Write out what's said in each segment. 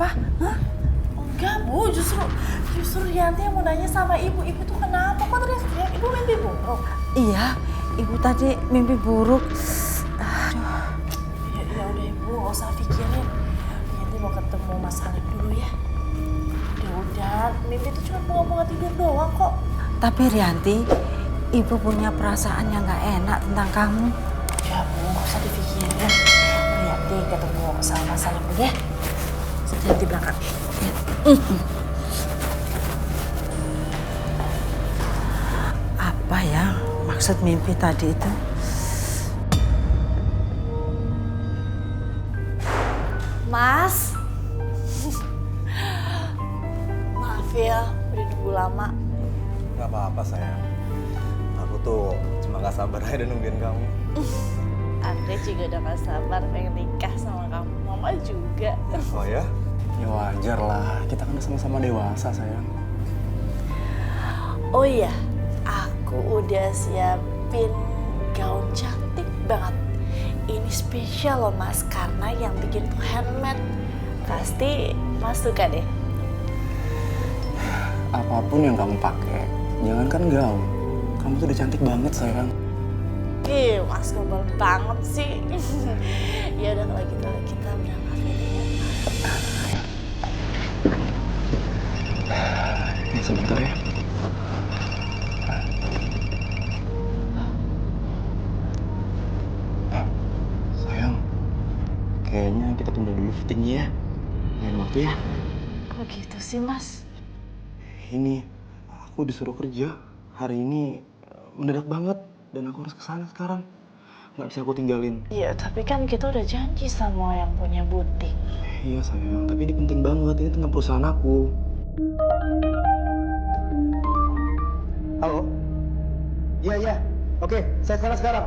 apa? Hah? Enggak Bu, justru Rianti yang mau nanya sama ibu. Ibu tuh kenapa? Kok teriak-teriak? Ibu mimpi buruk? Iya, ibu tadi mimpi buruk. Ya udah Ibu, gak usah pikirin. Rianti mau ketemu Mas Salim dulu ya. Udah, mimpi itu cuma bunga-bunga tidur doang kok. Tapi Rianti, ibu punya perasaan yang gak enak tentang kamu. Ya Bu, gak usah dipikirin. Rianti ketemu sama Mas Salim dulu ya. Rianti berangkat. Apa ya maksud mimpi tadi itu? Mas. Maaf ya, udah nunggu lama. Gak apa-apa sayang. Aku tuh cuma gak sabar aja nungguin kamu. Andre juga udah gak sabar pengen nikah sama kamu. Mama juga. Oh ya? Ya wajar lah, kita kan udah sama-sama dewasa sayang. Oh iya, aku udah siapin gaun cantik banget. Ini spesial loh Mas, karena yang bikin tuh handmade. Pasti Mas suka deh. Apapun yang kamu pakai, jangankan gaun. Kamu tuh udah cantik banget sayang. Ih, Mas gombal banget sih. Ya udah kalau gitu kita berangkat ya. Ya sebentar ya. Sayang, kayaknya kita tunda dulu fittingnya ya. Lain waktu ya. Kok gitu sih Mas? Ini, aku disuruh kerja. Hari ini mendadak banget. Dan aku harus kesana sekarang. Nggak bisa aku tinggalin. Iya, tapi kan kita udah janji sama yang punya butik. Iya sayang, tapi ini penting banget. Ini tentang perusahaan aku. Halo? Iya, iya. Oke, saya kesana sekarang.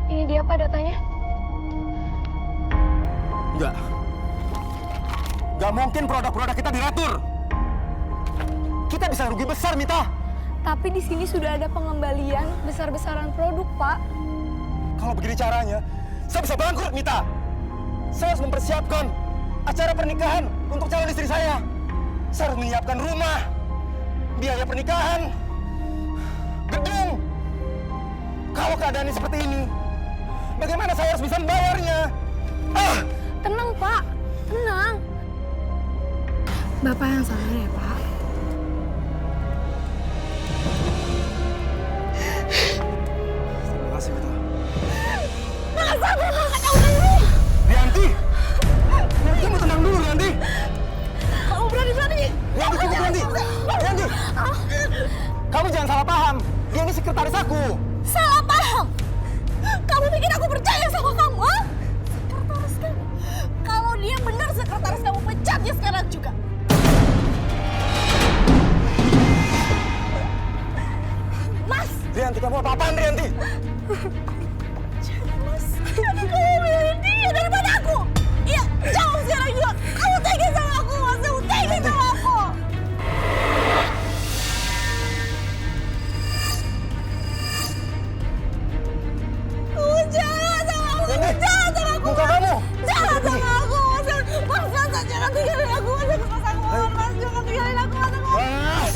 Ini dia Pak datanya. Enggak. Enggak mungkin produk-produk kita diretur. Kita bisa rugi besar, Mita. Tapi di sini sudah ada pengembalian besar-besaran produk, Pak. Kalau begini caranya, saya bisa bangkrut, Mita. Saya harus mempersiapkan acara pernikahan untuk calon istri saya. Saya harus menyiapkan rumah, biaya pernikahan, gedung. Kalau keadaannya seperti ini, bagaimana saya harus bisa membayarnya? Tenang, Pak. Tenang. Bapak yang sabar ya, Pak. Terima kasih, Mita. Masa gue gak tahu dulu? Rianti! Rianti, kamu tenang dulu, Rianti! Kamu berani-berani. Rianti, cukup, Rianti! Rianti! Kamu jangan salah paham. Dia ini sekretaris aku. Salah paham. Kamu pikir aku percaya sama kamu, ha? Sekretaris kamu. Kalau dia benar sekretaris kamu, pecat dia sekarang juga. Mas! Rianti, kamu apa-apaan, Rianti? Jangan, Mas. Jangan kamu milih dia daripada aku. Iya, jauh sekarang juga. Kamu tega sama aku, Mas. Kamu tega sama aku. Kamu jahat sama aku. Kamu jahat sama aku. Muka kamu! Jahat sama aku, Mas. Mas, jangan tinggalin aku, Mas. Mas, aku mohon, Mas. Jangan tinggalin aku, Mas. Aku mohon.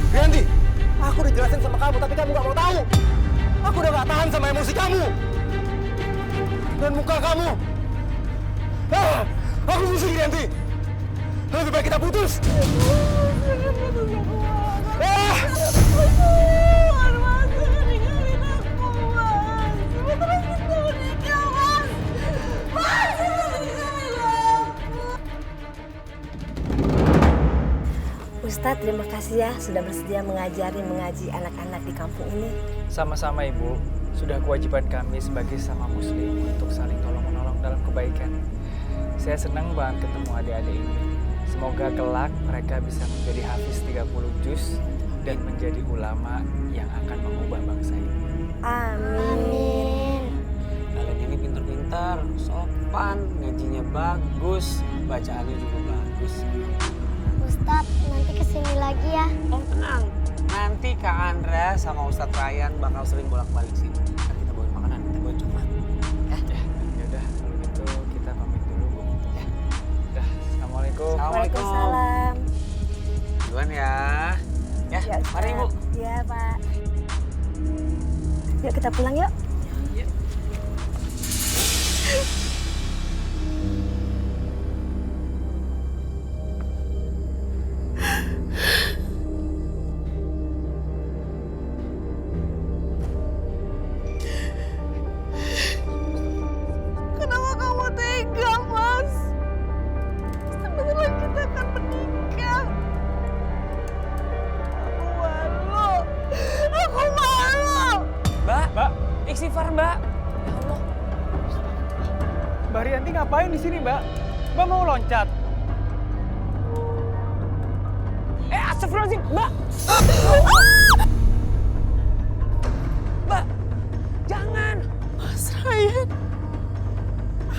Rianti, aku udah jelasin sama kamu, tapi kamu gak mau tahu. Aku udah gak tahan sama emosi kamu. Dan muka kamu. Aku pusing, Rianti. Lebih baik kita putus. Ustadz, terima kasih ya sudah bersedia mengaji anak-anak di kampung ini. Sama-sama Ibu, sudah kewajiban kami sebagai sesama muslim untuk saling tolong-menolong dalam kebaikan. Saya senang banget ketemu adik-adik ini. Semoga kelak mereka bisa menjadi hafiz 30 juz dan menjadi ulama yang akan mengubah bangsa ini. Amin. Kalian ini pintar-pintar, sopan. sopan, ngajinya bagus, bacaannya juga bagus. Ustadz, nanti kesini lagi ya. Oh tenang, nanti Kak Andra sama Ustadz Ryan bakal sering bolak-balik sini. Kan kita bawain makanan, kita bawain coklat. Ya udah kalau gitu kita pamit dulu Bu. Ya. Udah, assalamualaikum. Waalaikumsalam. Duluan ya. Ya, Ya, mari Bu. Iya, Pak. Yuk kita pulang yuk. Kenapa kamu tega, Mas? Sebentar lagi kita akan menikah. Aku malu. Mbak, istighfar Mbak. Ya Allah. Mbak Rianti ngapain di sini Mbak? Mbak mau loncat? Astagfirullahaladzim, Mbak. Mbak, jangan. Mas Ryan,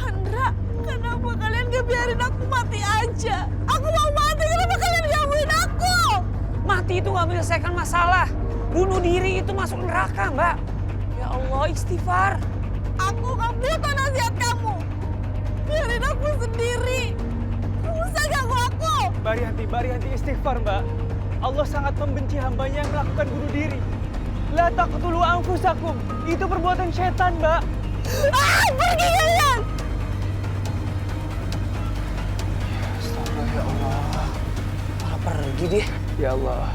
Andra, kenapa kalian gak biarin aku mati aja? Aku mau mati, kenapa kalian gangguin aku? Mati itu nggak menyelesaikan masalah. Bunuh diri itu masuk neraka, Mbak. Ya Allah, istighfar. Aku gak butuh nasihat kamu. Biarin aku sendiri. Kamu usah ganggu aku. Mbak Rianti istighfar, Mbak. Allah sangat membenci hambanya yang melakukan bunuh diri. La taqtulu anfusakum. Itu perbuatan setan, Mbak. Pergi kalian. Astaga ya Allah. Malah pergi dia. Ya Allah.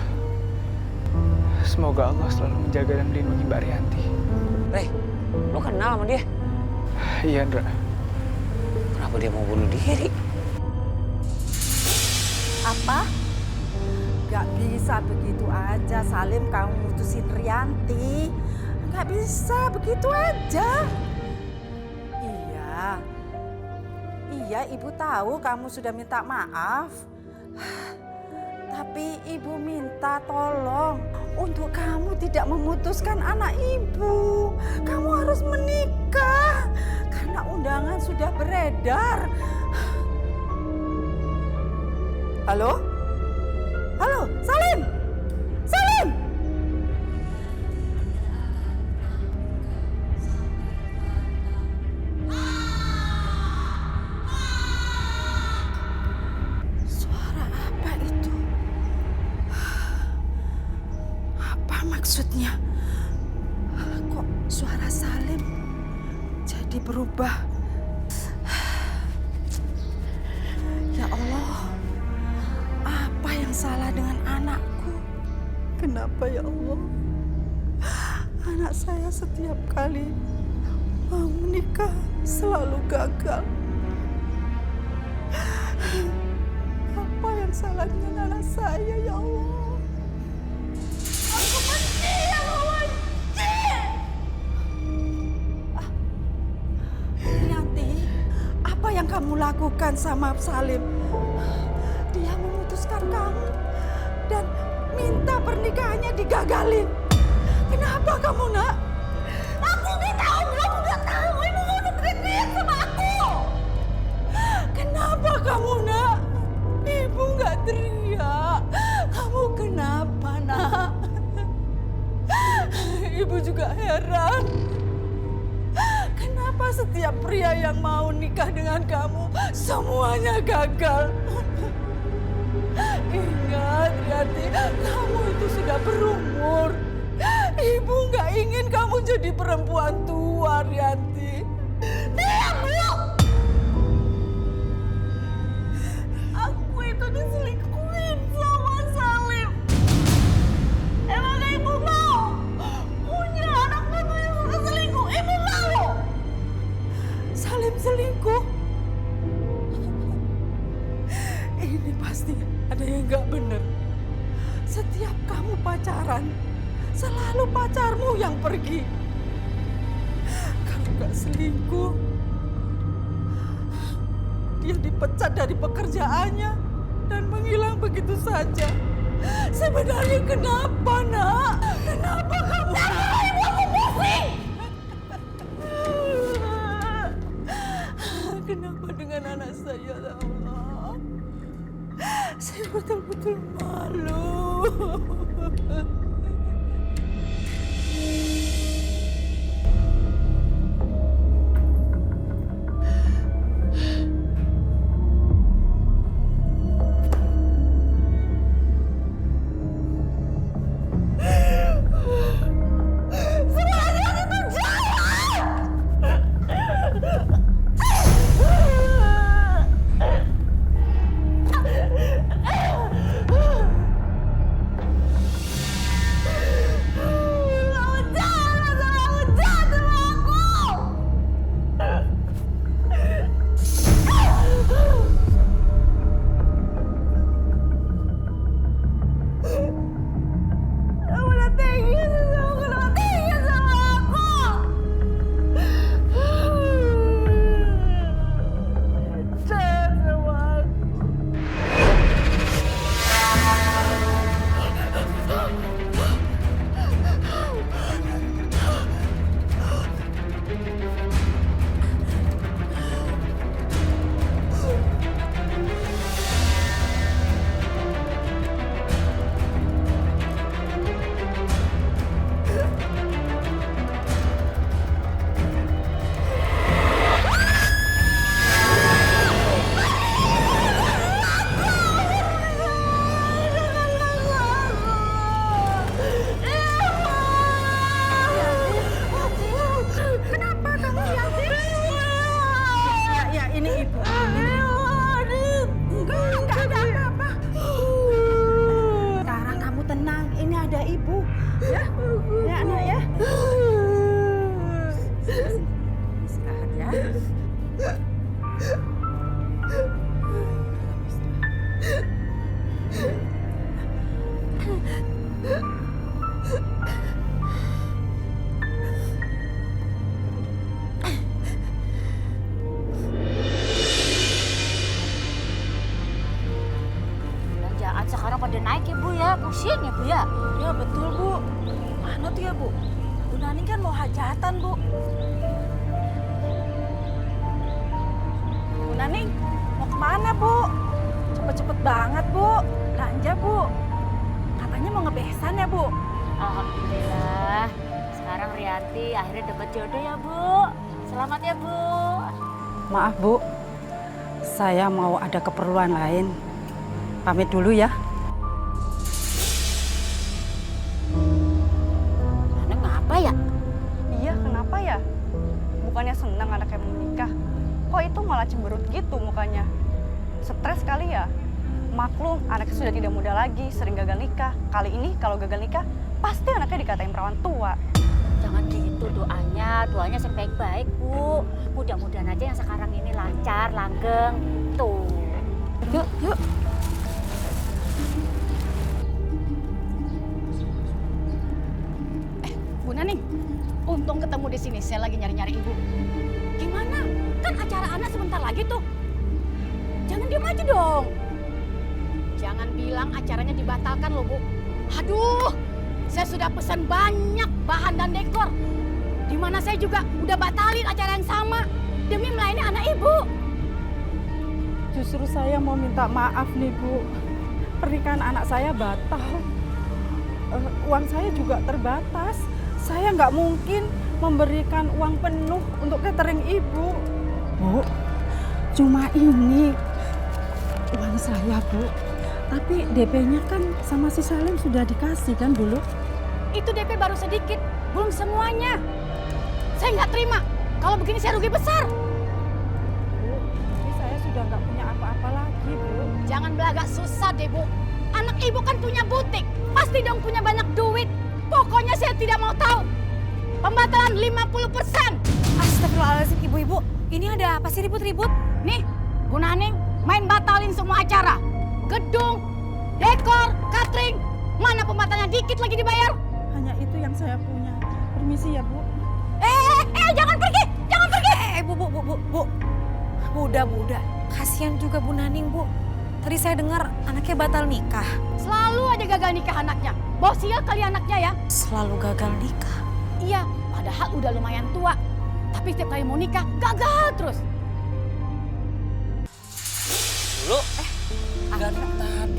Semoga Allah selalu menjaga dan melindungi Mbak Rianti. Rey, lo kenal sama dia? Iya, Ndra. Kenapa dia mau bunuh diri? Apa? Gak bisa begitu aja Salim kamu mutusin Rianti. Gak bisa begitu aja. Iya ibu tahu kamu sudah minta maaf. Tapi ibu minta tolong untuk kamu tidak memutuskan anak ibu. Kamu harus menikah karena undangan sudah beredar. Halo? Halo, Salim? Salim? Suara apa itu? Apa maksudnya? Kok suara Salim jadi berubah? Ya Allah. Apa yang salah dengan anakku? Kenapa ya Allah? Anak saya setiap kali mau menikah selalu gagal. Apa yang salah dengan anak saya ya Allah? Aku benci ya Allah, benci! Rianti, apa yang kamu lakukan sama Salim? Dia memutuskan kamu dan minta pernikahannya digagalin. Kenapa kamu, Nak? Aku nggak tahu, kamu nggak tahu. Ibu mau teriak-teriak sama aku. Kenapa kamu, Nak? Ibu nggak teriak. Kamu kenapa, Nak? Ibu juga heran. Kenapa setiap pria yang mau nikah dengan kamu semuanya gagal? Ingat, Rianti, kamu itu sudah berumur. Ibu nggak ingin kamu jadi perempuan tua, Rianti. Diam, lu! Aku itu diselingkuhin sama Salim. Emang ibu mau punya anak kamu yang suka selingkuh? Ibu mau? Salim selingkuh? Ini pasti ada yang nggak benar. Setiap kamu pacaran, selalu pacarmu yang pergi. Kalau nggak selingkuh, dia dipecat dari pekerjaannya dan menghilang begitu saja. Sebenarnya kenapa, Nak? Kenapa kamu? Ibu aku pusing! kenapa dengan anak saya ya Allah? Saya betul-betul malu. Belanjaan sekarang pada naik ya Bu ya, pusing ya Bu ya. Ya betul Bu. Mana tuh ya Bu? Bu Naning kan mau hajatan Bu. Bu Naning mau kemana Bu? Cepet-cepet banget Bu. Belanja Bu. Katanya mau ngebesan ya Bu. Alhamdulillah. Sekarang Rianti akhirnya dapat jodoh ya Bu. Selamat ya Bu. Maaf Bu, saya mau ada keperluan lain. Pamit dulu ya. Mana ngapa ya? Iya, kenapa ya? Bukannya senang anaknya mau menikah. Kok itu malah cemberut gitu mukanya? Stres kali ya? Maklum, anaknya sudah tidak muda lagi, sering gagal nikah. Kali ini kalau gagal nikah, pasti anaknya dikatain perawan tua. Jangan gitu doanya yang baik-baik Bu. Mudah-mudahan aja yang sekarang ini lancar, langgeng. Tuh. Yuk, yuk. Bu Naning, untung ketemu di sini. Saya lagi nyari-nyari Ibu. Gimana? Kan acara anak sebentar lagi tuh. Jangan diem aja dong. Jangan bilang acaranya dibatalkan loh Bu. Aduh, saya sudah pesan banyak bahan dan dekor. Dimana saya juga udah batalin acara yang sama demi melayani anak Ibu. Justru saya mau minta maaf nih Bu. Pernikahan anak saya batal. Uang saya juga terbatas. Saya nggak mungkin memberikan uang penuh untuk catering Ibu. Bu, cuma ini uang saya Bu. Tapi DP-nya kan sama si Salim sudah dikasih kan dulu. Itu DP baru sedikit, belum semuanya. Saya nggak terima. Kalau begini saya rugi besar. Bu, tapi saya sudah nggak punya apa-apa lagi Bu. Jangan belagak susah deh Bu. Anak Ibu kan punya butik. Pasti dong punya banyak duit. Pokoknya saya tidak mau tahu. Pembatalan 50%. Astagfirullahaladzim ibu-ibu, ini ada apa sih ribut-ribut? Nih, Bu Naning main batalin semua acara. Gedung, dekor, catering. Mana pembatalnya dikit lagi dibayar? Hanya itu yang saya punya. Permisi ya Bu. Jangan pergi, jangan pergi. Bu. Udah. Kasihan juga Bu Naning, Bu. Tadi saya dengar anaknya batal nikah. Selalu aja gagal nikah anaknya. Bawa sial kali anaknya ya. Selalu gagal nikah. Iya, padahal udah lumayan tua. Tapi setiap kali mau nikah, gagal terus.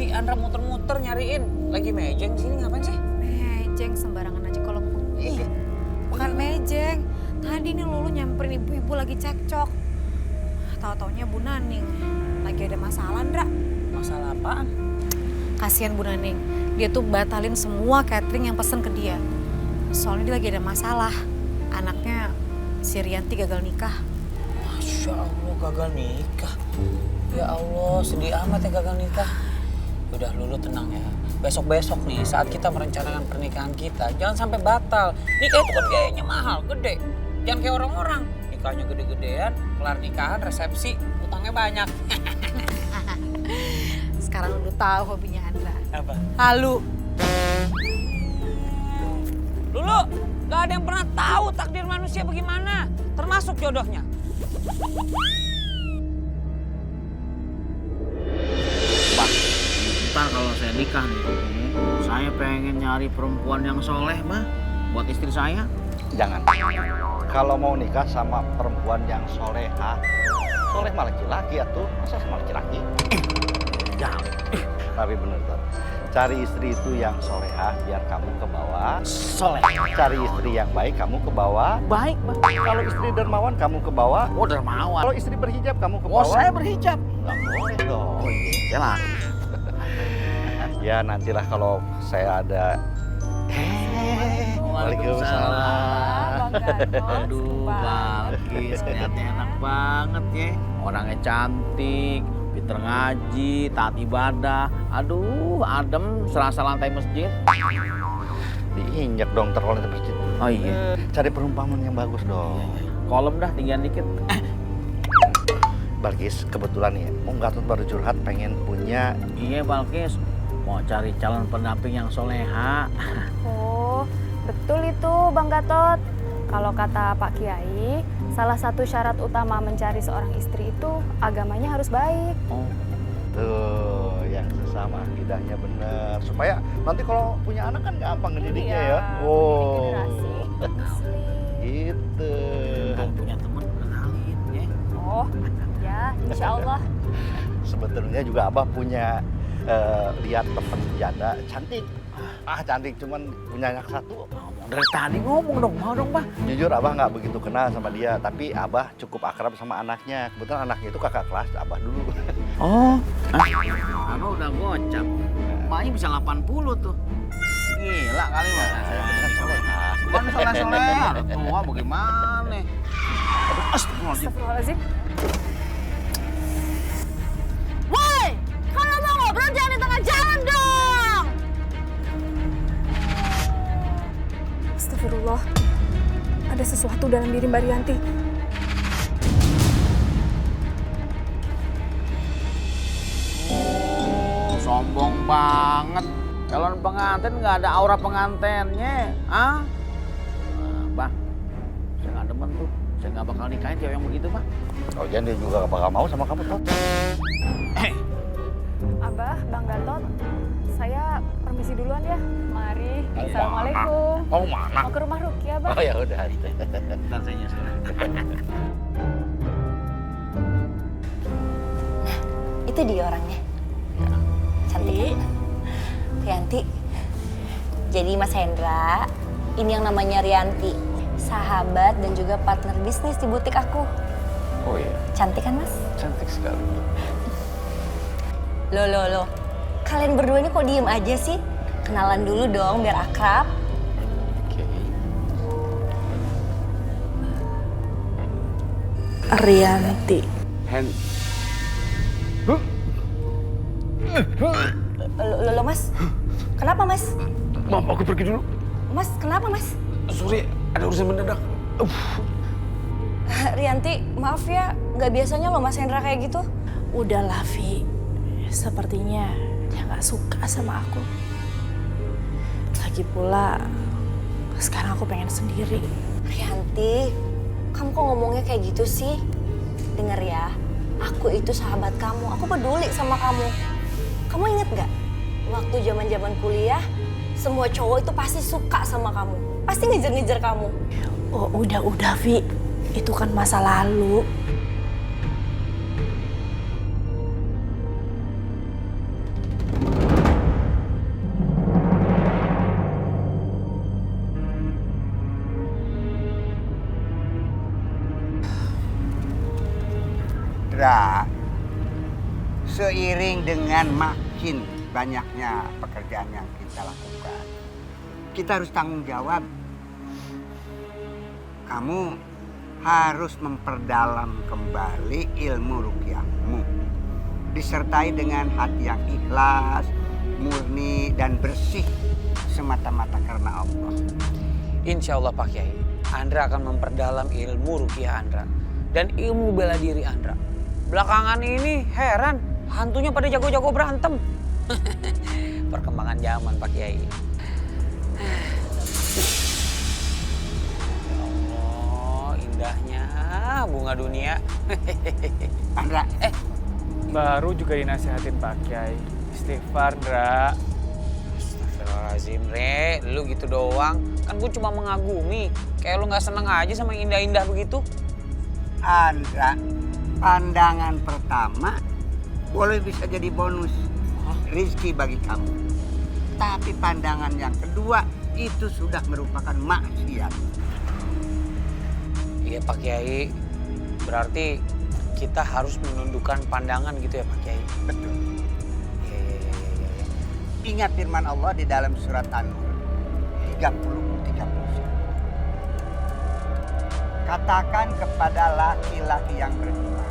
tadi Andra muter-muter nyariin. Lagi mejeng sini ngapain sih? Mejeng sembarangan aja kalau ngomong. Iya. Bukan mejeng. Tadi nih Lulu nyamperin ibu-ibu lagi cekcok. Tahu-taunya Bu Naning lagi ada masalah, Ndra. Masalah apaan? Kasihan Bu Naning. Dia tuh batalin semua catering yang pesen ke dia. Soalnya dia lagi ada masalah. Anaknya si Rianti gagal nikah. Masya Allah gagal nikah. Ya Allah sedih amat ya gagal nikah. Udah Lulu tenang ya. Besok-besok nih saat kita merencanakan pernikahan kita jangan sampai batal. Nikah itu kan biayanya mahal, gede. Jangan kayak orang-orang. Nikahnya gede-gedean, kelar nikahan, resepsi, utangnya banyak. Sekarang udah tahu hobinya Andra. Apa? Halu. Lulu, gak ada yang pernah tahu takdir manusia bagaimana. Termasuk jodohnya. Pak, ntar kalau saya nikah nih, saya pengen nyari perempuan yang soleh, Mbak, buat istri saya. Jangan. Kalau mau nikah sama perempuan yang soleha, soleh mah laki-laki atuh, masa sama laki-laki? Jangan. Tapi bener tuh. Cari istri itu yang soleha biar kamu ke bawah. Soleh. Cari istri yang baik kamu ke bawah. Baik, Mbak. Kalau istri dermawan kamu ke bawah. Oh, dermawan. Kalau istri berhijab kamu ke Oh, bawah. saya berhijab. Nggak boleh dong. Oh iya, jelas. Ya nantilah kalau saya ada. Waalaikumsalam. Aduh, Balkis, kelihatannya enak banget ya. Orangnya cantik, pinter ngaji, taat ibadah. Aduh, adem serasa lantai masjid. Diinjak dong terlalu di masjid. Oh iya. Cari perumpamaan yang bagus dong. Kolom dah, tinggian dikit. Balkis, kebetulan nih, Om Gatot baru curhat pengen punya. Iya, Balkis. Mau cari calon pendamping yang soleha. Oh, betul itu Bang Gatot. Kalau kata Pak Kiai, salah satu syarat utama mencari seorang istri itu agamanya harus baik. Oh. Tuh, yang sesama akidahnya bener. Supaya nanti kalau punya anak kan gampang ngedidiknya ya. Oh. Generasi muslim. Gitu. Kalau punya teman kenalin ya. Oh, ya, insya Allah. Sebetulnya juga Abah punya lihat temen janda cantik. Cantik cuman punya anak satu. Dari tadi ngomong dong, mau dong, Pak. Jujur Abah nggak begitu kenal sama dia, tapi Abah cukup akrab sama anaknya. Kebetulan anaknya itu kakak kelas Abah dulu. Oh, Abah udah gocap. Maknya bisa 80 tuh. Gila kali, Pak. Saya beneran soleha. Bukan soleh-soleh, tua bagaimana? Astagfirullahaladzim. Astagfirullahaladzim. Woi, kalau mau ngobrol jangan di tengah jalan dong. Astagfirullah. Ada sesuatu dalam diri Mbak Rianti. Oh, sombong banget. Calon pengantin nggak ada aura pengantennya, ah? Bah, saya nggak demen tuh. Saya nggak bakal nikahin cewek yang begitu, Pak. Oh, jadi dia juga gak bakal mau sama kamu tuh. Abah, Bang Gatot, saya permisi duluan ya. Mari. Mau Assalamualaikum. Mau mana? Mau ke rumah Ruki ya, Bang? Oh ya udah. Ntar saya nyusul. Itu dia orangnya. Cantik. Rianti. Jadi Mas Hendra, ini yang namanya Rianti. Sahabat dan juga partner bisnis di butik aku. Oh iya, Cantik kan, Mas? cantik sekali. Loh. Kalian berdua ini kok diem aja sih? Kenalan dulu dong biar akrab. Oke. Rianti. Lo Mas? Kenapa Mas? Maaf, aku pergi dulu. Mas, kenapa Mas? Sorry, ada urusan mendadak. Rianti, maaf ya, nggak biasanya lo Mas Hendra kayak gitu. Udahlah, Vi. Sepertinya dia nggak suka sama aku. Lagi pula, sekarang aku pengen sendiri. Rianti, kamu kok ngomongnya kayak gitu sih? Dengar ya, aku itu sahabat kamu, aku peduli sama kamu. Kamu inget nggak? Waktu zaman kuliah, semua cowok itu pasti suka sama kamu. Pasti ngejar-ngejar kamu. Oh, udah, Vi. Itu kan masa lalu. Andra, seiring dengan makin banyaknya pekerjaan yang kita lakukan, kita harus tanggung jawab. Kamu harus memperdalam kembali ilmu ruqyahmu, disertai dengan hati yang ikhlas, murni dan bersih semata-mata karena Allah. Insya Allah Pak Kiai, Andra akan memperdalam ilmu ruqyah Andra dan ilmu bela diri Andra. Belakangan ini heran, hantunya pada jago-jago berantem. Perkembangan zaman Pak Kiai. Indahnya bunga dunia. Andra, Baru juga dinasihatin Pak Kiai. Istighfar, Ndra. Astagfirullahaladzim, Re. Lu gitu doang. Kan gue cuma mengagumi. Kayak lu gak seneng aja sama yang indah-indah begitu. Andra, pandangan pertama boleh bisa jadi bonus rizki bagi kamu. Tapi pandangan yang kedua itu sudah merupakan maksiat. Iya Pak Kiai, berarti kita harus menundukkan pandangan gitu ya Pak Kiai? Betul. Ingat firman Allah di dalam surat An-Nur 30-31. Katakan kepada laki-laki yang beriman,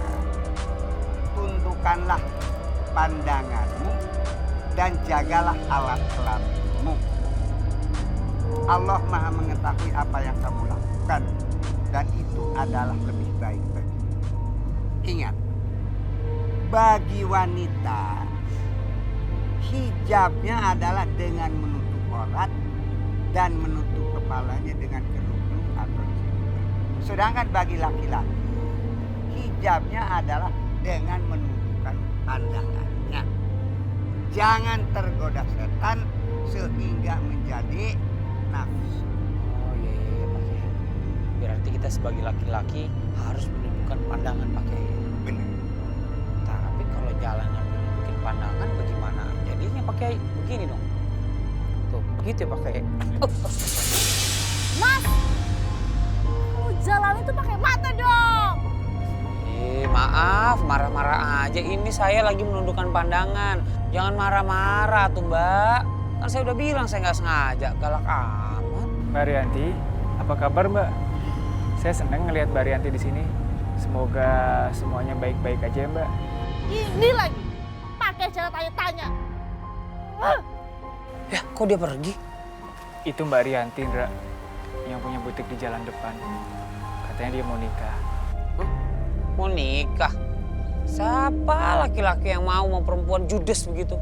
tundukkanlah pandanganmu dan jagalah alat kelaminmu. Allah Maha mengetahui apa yang kamu lakukan dan itu adalah lebih baik bagimu. Ingat, bagi wanita hijabnya adalah dengan menutup aurat dan menutup kepalanya dengan kerudung atau jilbab. Sedangkan bagi laki-laki hijabnya adalah dengan menundukkan pandangannya. Jangan tergoda setan sehingga menjadi nafsu. Oh iya Pak Kiai. Berarti kita sebagai laki-laki harus menundukkan pandangan Pak Kiai. Benar. Tapi kalau jalannya menundukkan pandangan bagaimana? Jadinya Pak Kiai begini dong. Tuh, begitu ya Pak Kiai. Mas, kamu jalan itu pakai mata dong. Maaf, marah-marah aja. Ini saya lagi menundukkan pandangan. Jangan marah-marah tuh Mbak. Kan saya udah bilang saya nggak sengaja. Galak amat. Mbak Rianti, apa kabar Mbak? Saya senang ngelihat Mbak Rianti di sini. Semoga semuanya baik-baik aja ya Mbak. Ini lagi, pakai cara tanya-tanya. Ya, kok dia pergi? Itu Mbak Rianti, Ndra, yang punya butik di jalan depan. Katanya dia mau nikah. Mau nikah? Siapa laki-laki yang mau perempuan judes begitu?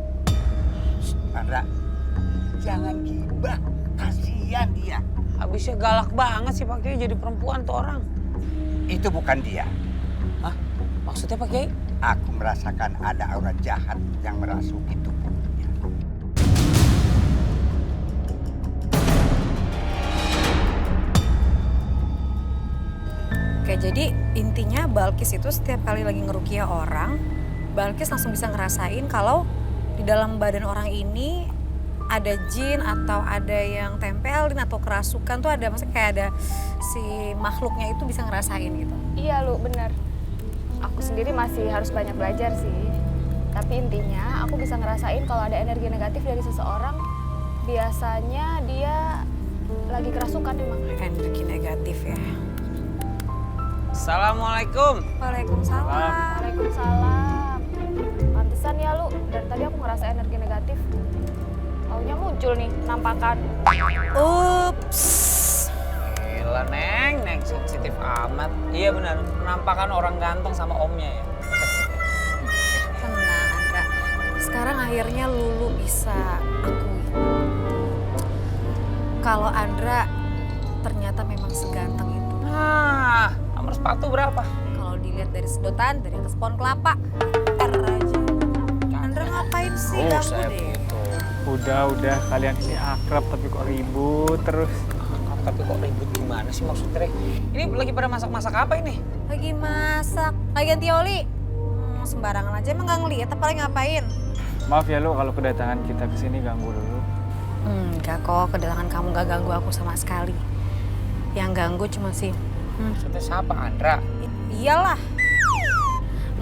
Andra, jangan gibah, kasihan dia. Habisnya galak banget sih Pak Kiai jadi perempuan tuh orang. Itu bukan dia. Hah? Maksudnya Pak Kiai? Aku merasakan ada aura jahat yang merasuki tubuhnya. Oke, jadi intinya Balkis itu setiap kali lagi ngerukiah orang, Balkis langsung bisa ngerasain kalau di dalam badan orang ini ada jin atau ada yang tempelin atau kerasukan tuh ada, maksudnya kayak ada si makhluknya itu bisa ngerasain gitu. Iya Lu, benar. Aku sendiri masih harus banyak belajar sih. Tapi intinya aku bisa ngerasain kalau ada energi negatif dari seseorang, biasanya dia lagi kerasukan emang. Energi negatif ya. Assalamualaikum. Waalaikumsalam. Waalaikumsalam. Pantesan ya Lu, dari tadi aku ngerasa energi negatif. Taunya muncul nih, nampakan. Ups. Gila Neng sensitif amat. Iya benar, penampakan orang ganteng sama omnya ya. Tenang Andra, sekarang akhirnya Lulu bisa akui kalau Andra ternyata memang seganteng itu. Nah, nomor sepatu berapa? Kalau dilihat dari sedotan, dari atas pohon kelapa, R aja. Andra ngapain sih? Ganggu deh. Udah, kalian ini akrab tapi kok ribut terus. Tapi kok ribut gimana sih maksudnya? Ini lagi pada masak-masak apa ini? Lagi masak, lagi ganti oli. Sembarangan aja emang gak ngeliat, apa lagi ngapain? Maaf ya Lu kalau kedatangan kita ke sini ganggu Lulu. Enggak kok, kedatangan kamu gak ganggu aku sama sekali. Yang ganggu cuma sih. Maksudnya siapa, Andra? Iyalah.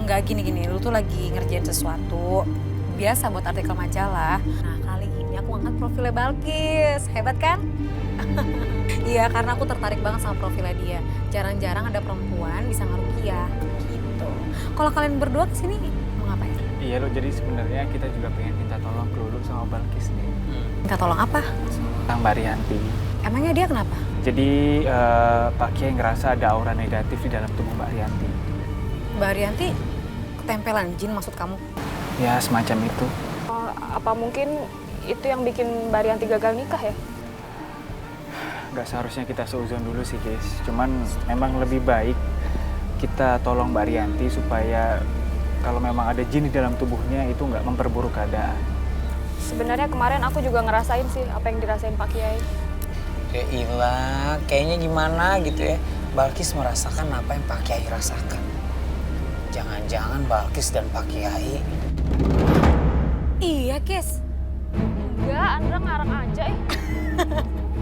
Enggak, gini-gini, lu tuh lagi ngerjain sesuatu. Biasa buat artikel majalah. Nah, kali ini aku angkat profilnya Balkis. Hebat kan? Iya, karena aku tertarik banget sama profilnya dia. Jarang-jarang ada perempuan bisa ngerukiah gitu. Kalau kalian berdua kesini mau ngapain? Iya lo, jadi sebenarnya kita juga pengen minta tolong ke Lulu sama Balkis nih. Minta tolong apa? Tentang Mbak Rianti. Emangnya dia kenapa? Jadi Pak Kiai ngerasa ada aura negatif di dalam tubuh Mbak Rianti. Mbak Rianti ketempelan jin maksud kamu? Ya semacam itu. Apa mungkin itu yang bikin Mbak Rianti gagal nikah ya? Gak seharusnya kita seuzon dulu sih guys. Cuman memang lebih baik kita tolong Mbak Rianti supaya kalau memang ada jin di dalam tubuhnya itu nggak memperburuk keadaan. Sebenarnya kemarin aku juga ngerasain sih apa yang dirasain Pak Kiai. Ya ilah, kayaknya gimana gitu ya. Balkis merasakan apa yang Pak Kiai rasakan. Jangan-jangan Balkis dan Pak Kiai. Iya, Kis. Enggak, Andra ngarang aja ya.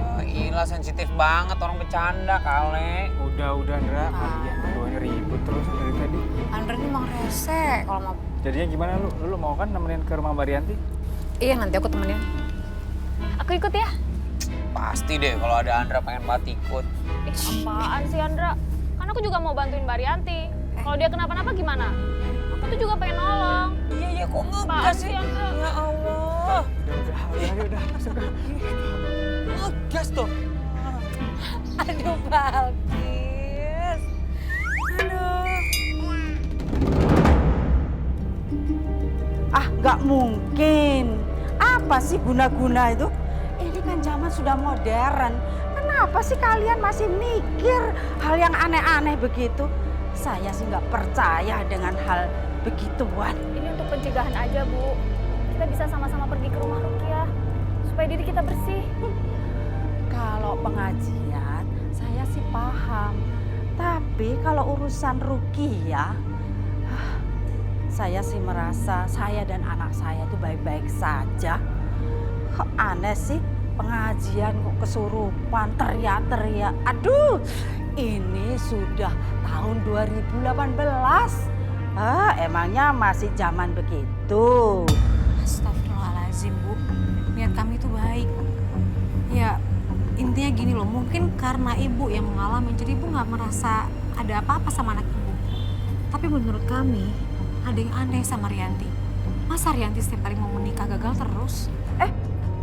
Oh, ilah sensitif banget orang bercanda kali. Udah Andra, kalian berdua ribut terus dari tadi. Andra ini emang rese kalau mau. Jadinya gimana lu mau kan nemenin ke rumah Mbak Rianti? Iya, nanti aku temenin. Aku ikut ya. Pasti deh kalau ada Andra pengen banget ikut. Apaan sih Andra? Kan aku juga mau bantuin Mbak Rianti. Kalau dia kenapa-napa gimana? Aku tuh juga pengen nolong. Iya, kok ngegas sih? Andra? Ya Allah. Udah, masuk. Ngegas tuh. Aduh, Balkis. Aduh. Ah, nggak mungkin. Apa sih guna-guna itu? Ini kan zaman sudah modern. Kenapa sih kalian masih mikir hal yang aneh-aneh begitu? Saya sih nggak percaya dengan hal begituan. Ini untuk pencegahan aja, Bu. Kita bisa sama-sama pergi ke rumah Rukiah supaya diri kita bersih. Kalau pengajian, saya sih paham. Tapi kalau urusan Rukiah, saya sih merasa saya dan anak saya itu baik-baik saja. Kok aneh sih pengajian kok kesurupan, teriak-teriak. Aduh, ini sudah tahun 2018. Emangnya masih zaman begitu? Astagfirullahaladzim, Bu. Niat kami itu baik. Ya, intinya gini loh, mungkin karena ibu yang mengalami, jadi ibu nggak merasa ada apa-apa sama anak ibu. Tapi menurut kami, ada yang aneh sama Rianti. Masa Rianti setiap kali mau menikah gagal terus?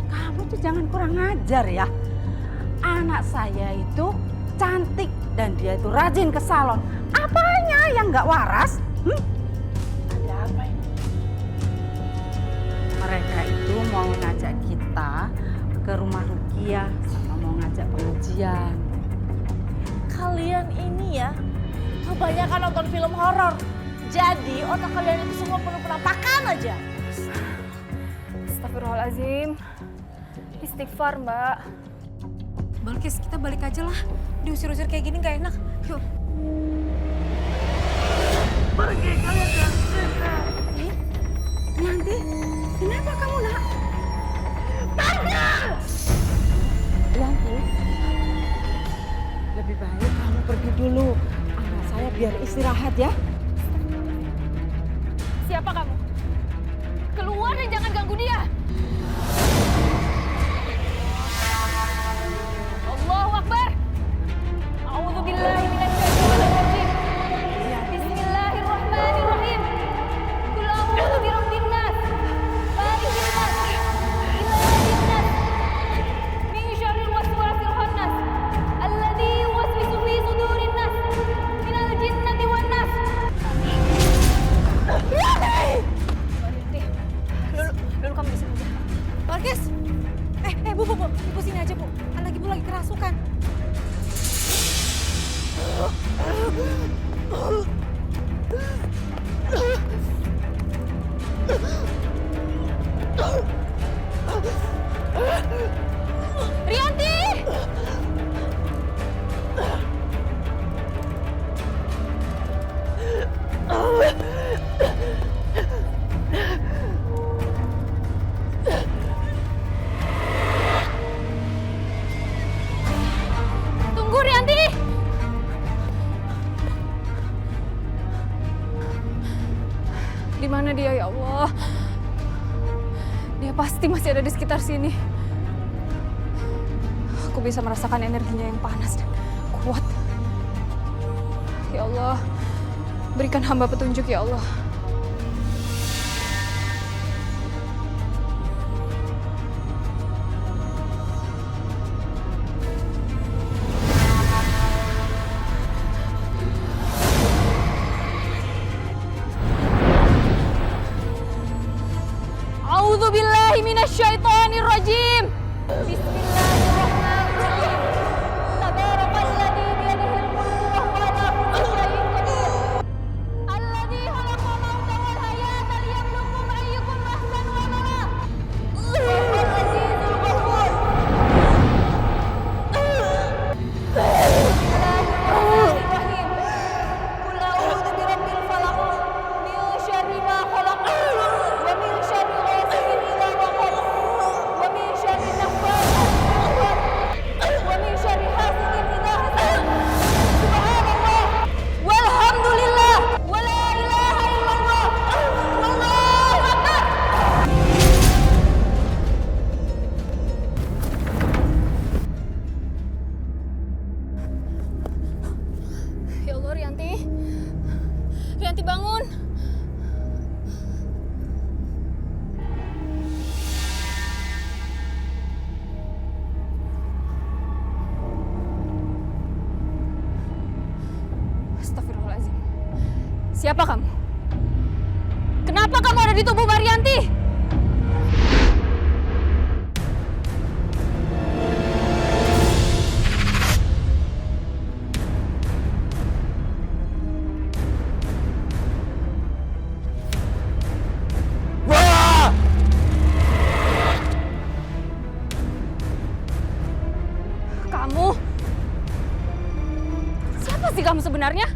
Kamu tuh jangan kurang ajar ya. Anak saya itu cantik dan dia itu rajin ke salon. Apanya yang nggak waras? Ada apa ini? Mereka itu mau ngajak kita ke rumah Rukiah sama mau ngajak pengajian. Kalian ini ya kebanyakan nonton film horor. Jadi otak kalian itu semua penuh penampakan aja. Astagfirullahaladzim. Istighfar, Mbak. Balkis, kita balik aja lah. Diusir-usir kayak gini nggak enak. Yuk. Pergi kalian dari sini. Nanti, kenapa kamu nak? Pergi! Yanti, lebih baik kamu pergi dulu. Anak saya biar istirahat ya. Siapa kamu? Keluar dan jangan ganggu dia. Allahu Akbar. A'udzubillahi minasyaitonir rajim. Bismillahirrahmanirrahim. Qul a'udzu birabbin nas. Malikin nas. Ilahin nas. Min syarril waswasil khannas. Alladzi yuwaswisu fi sudurin nas. Minal jinnati wan nas. Lulu kamu di sini aja. Balkis! Bu, ibu sini aja, Bu. Anak ibu lagi kerasukan. Rianti! Tunggu, Rianti! pasti masih ada di sekitar sini. Aku bisa merasakan energinya yang panas dan kuat. Ya Allah, berikan hamba petunjuk ya Allah. A'udzu billahi minasyaitonir rajim. Bismillahirrahmanirrahim. Tabarakalladzi biyadihil mulku wa huwa ala kulli syai'in qadir. Alladzi khalaqa mauta wal hayata liyabluwakum ayyukum ahsanu amala. Wa huwal azizul ghafur. Bismillahirrahmanirrahim. Qul a'udzu birabbil falaq min syarri ma khalaq wa min syarri ghasiqin idza waqab wa min syarri naffatsati fil 'uqad wa min syarri hasidin idza hasad. Subhanallah walhamdulillah wa la ilaha illallah wallahu akbar. Ya Allah, Rianti. Rianti bangun. Astagfirullahaladzim. Siapa kamu? Kenapa kamu ada di tubuh Marianti? Kamu? Siapa sih kamu sebenarnya?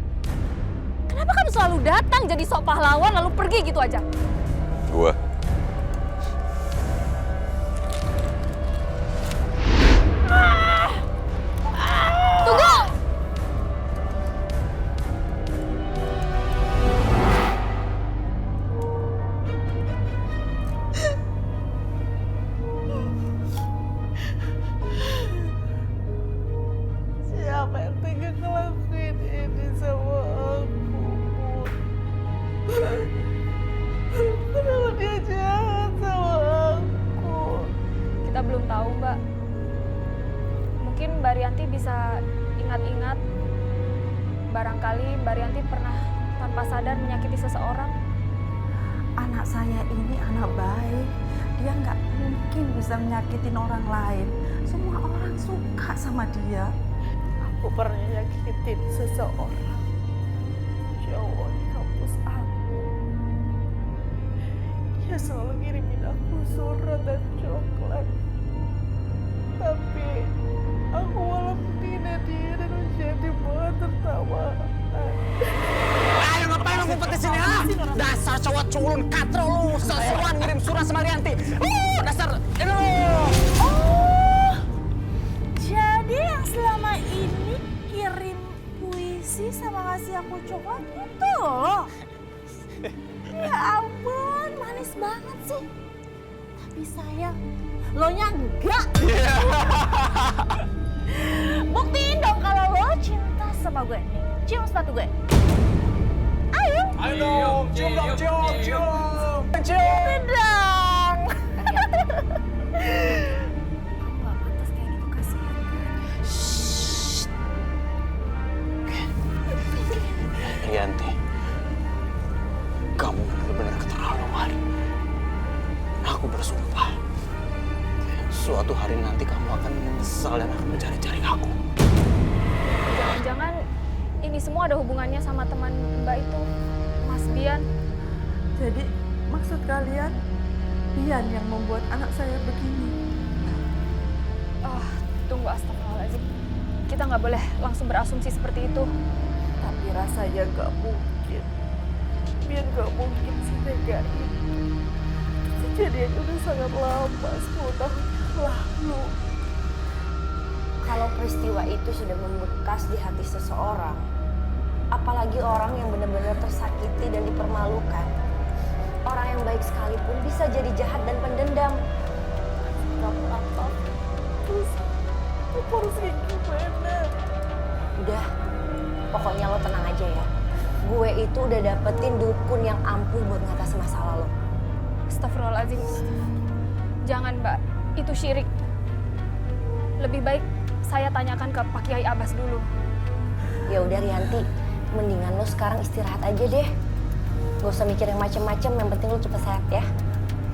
Kenapa kamu selalu datang jadi sok pahlawan lalu pergi gitu aja? Gua. Tunggu! Siapa yang tega ngelakuin ini sama aku? Kenapa dia jahat sama aku? Kita belum tahu, Mbak. Mungkin Mbak Rianti bisa ingat-ingat. Barangkali Mbak Rianti pernah tanpa sadar menyakiti seseorang. Anak saya ini anak baik. Dia nggak mungkin bisa menyakitin orang lain. Semua orang suka sama dia. Aku pernah nyakitin seseorang. Cowok di kampus aku. Dia selalu ngirimin aku surat dan coklat. Tapi aku malah menghina dia dan menjadi bahan tertawaan. Ayo ngapain lu ngumpet di sini, ha? Dasar cowok culun katro lu, sesuan ngirim surat sama Rianti. Dasar ini lu. Oh, jadi yang selama ini kirim puisi sama ngasih aku coklat itu? Ya ampun, manis banget sih. Tapi sayang, lo nya enggak. Buktiin dong kalau lo cinta sama gue. Cium sepatu gue. Ayo. Ayo dong, cium dong, cium. Cium dong. Nggak pantas kayak gitu, kasihan kan. Rianti, kamu benar-benar keterlaluan. Aku bersumpah, suatu hari nanti kamu akan menyesal dan akan mencari-cari aku. Jangan-jangan ini semua ada hubungannya sama teman Mbak itu, Mas Bian. Jadi maksud kalian Bian yang membuat anak saya begini? Tunggu, astagfirullahaladzim. Kita nggak boleh langsung berasumsi seperti itu. Tapi rasanya gak mungkin. Biar gak mungkin setega ini. Kejadiannya udah sangat lama, 10 tahun lalu. Kalau peristiwa itu sudah membekas di hati seseorang, apalagi orang yang benar-benar tersakiti dan dipermalukan, orang yang baik sekalipun bisa jadi jahat dan pendendam. harus kayak gimana? Udah, pokoknya lo tenang aja ya. Gue itu udah dapetin dukun yang ampuh buat ngatasi masalah lo. Astagfirullahaladzim. Jangan Mbak, itu syirik. Lebih baik saya tanyakan ke Pak Kiai Abbas dulu. Ya udah Rianti, mendingan lo sekarang istirahat aja deh. Gak usah mikir yang macem-macem, yang penting lo cepet sehat ya.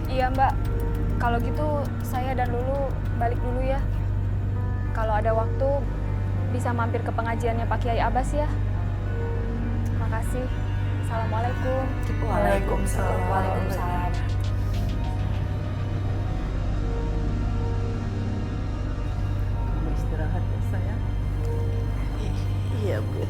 Iya Mbak, kalau gitu saya dan Lulu balik dulu ya. Kalau ada waktu bisa mampir ke pengajiannya Pak Kiai Abbas ya. Makasih. Assalamualaikum. Waalaikumsalam. Waalaikumsalam. Kamu istirahat ya sayang. Iya Bu.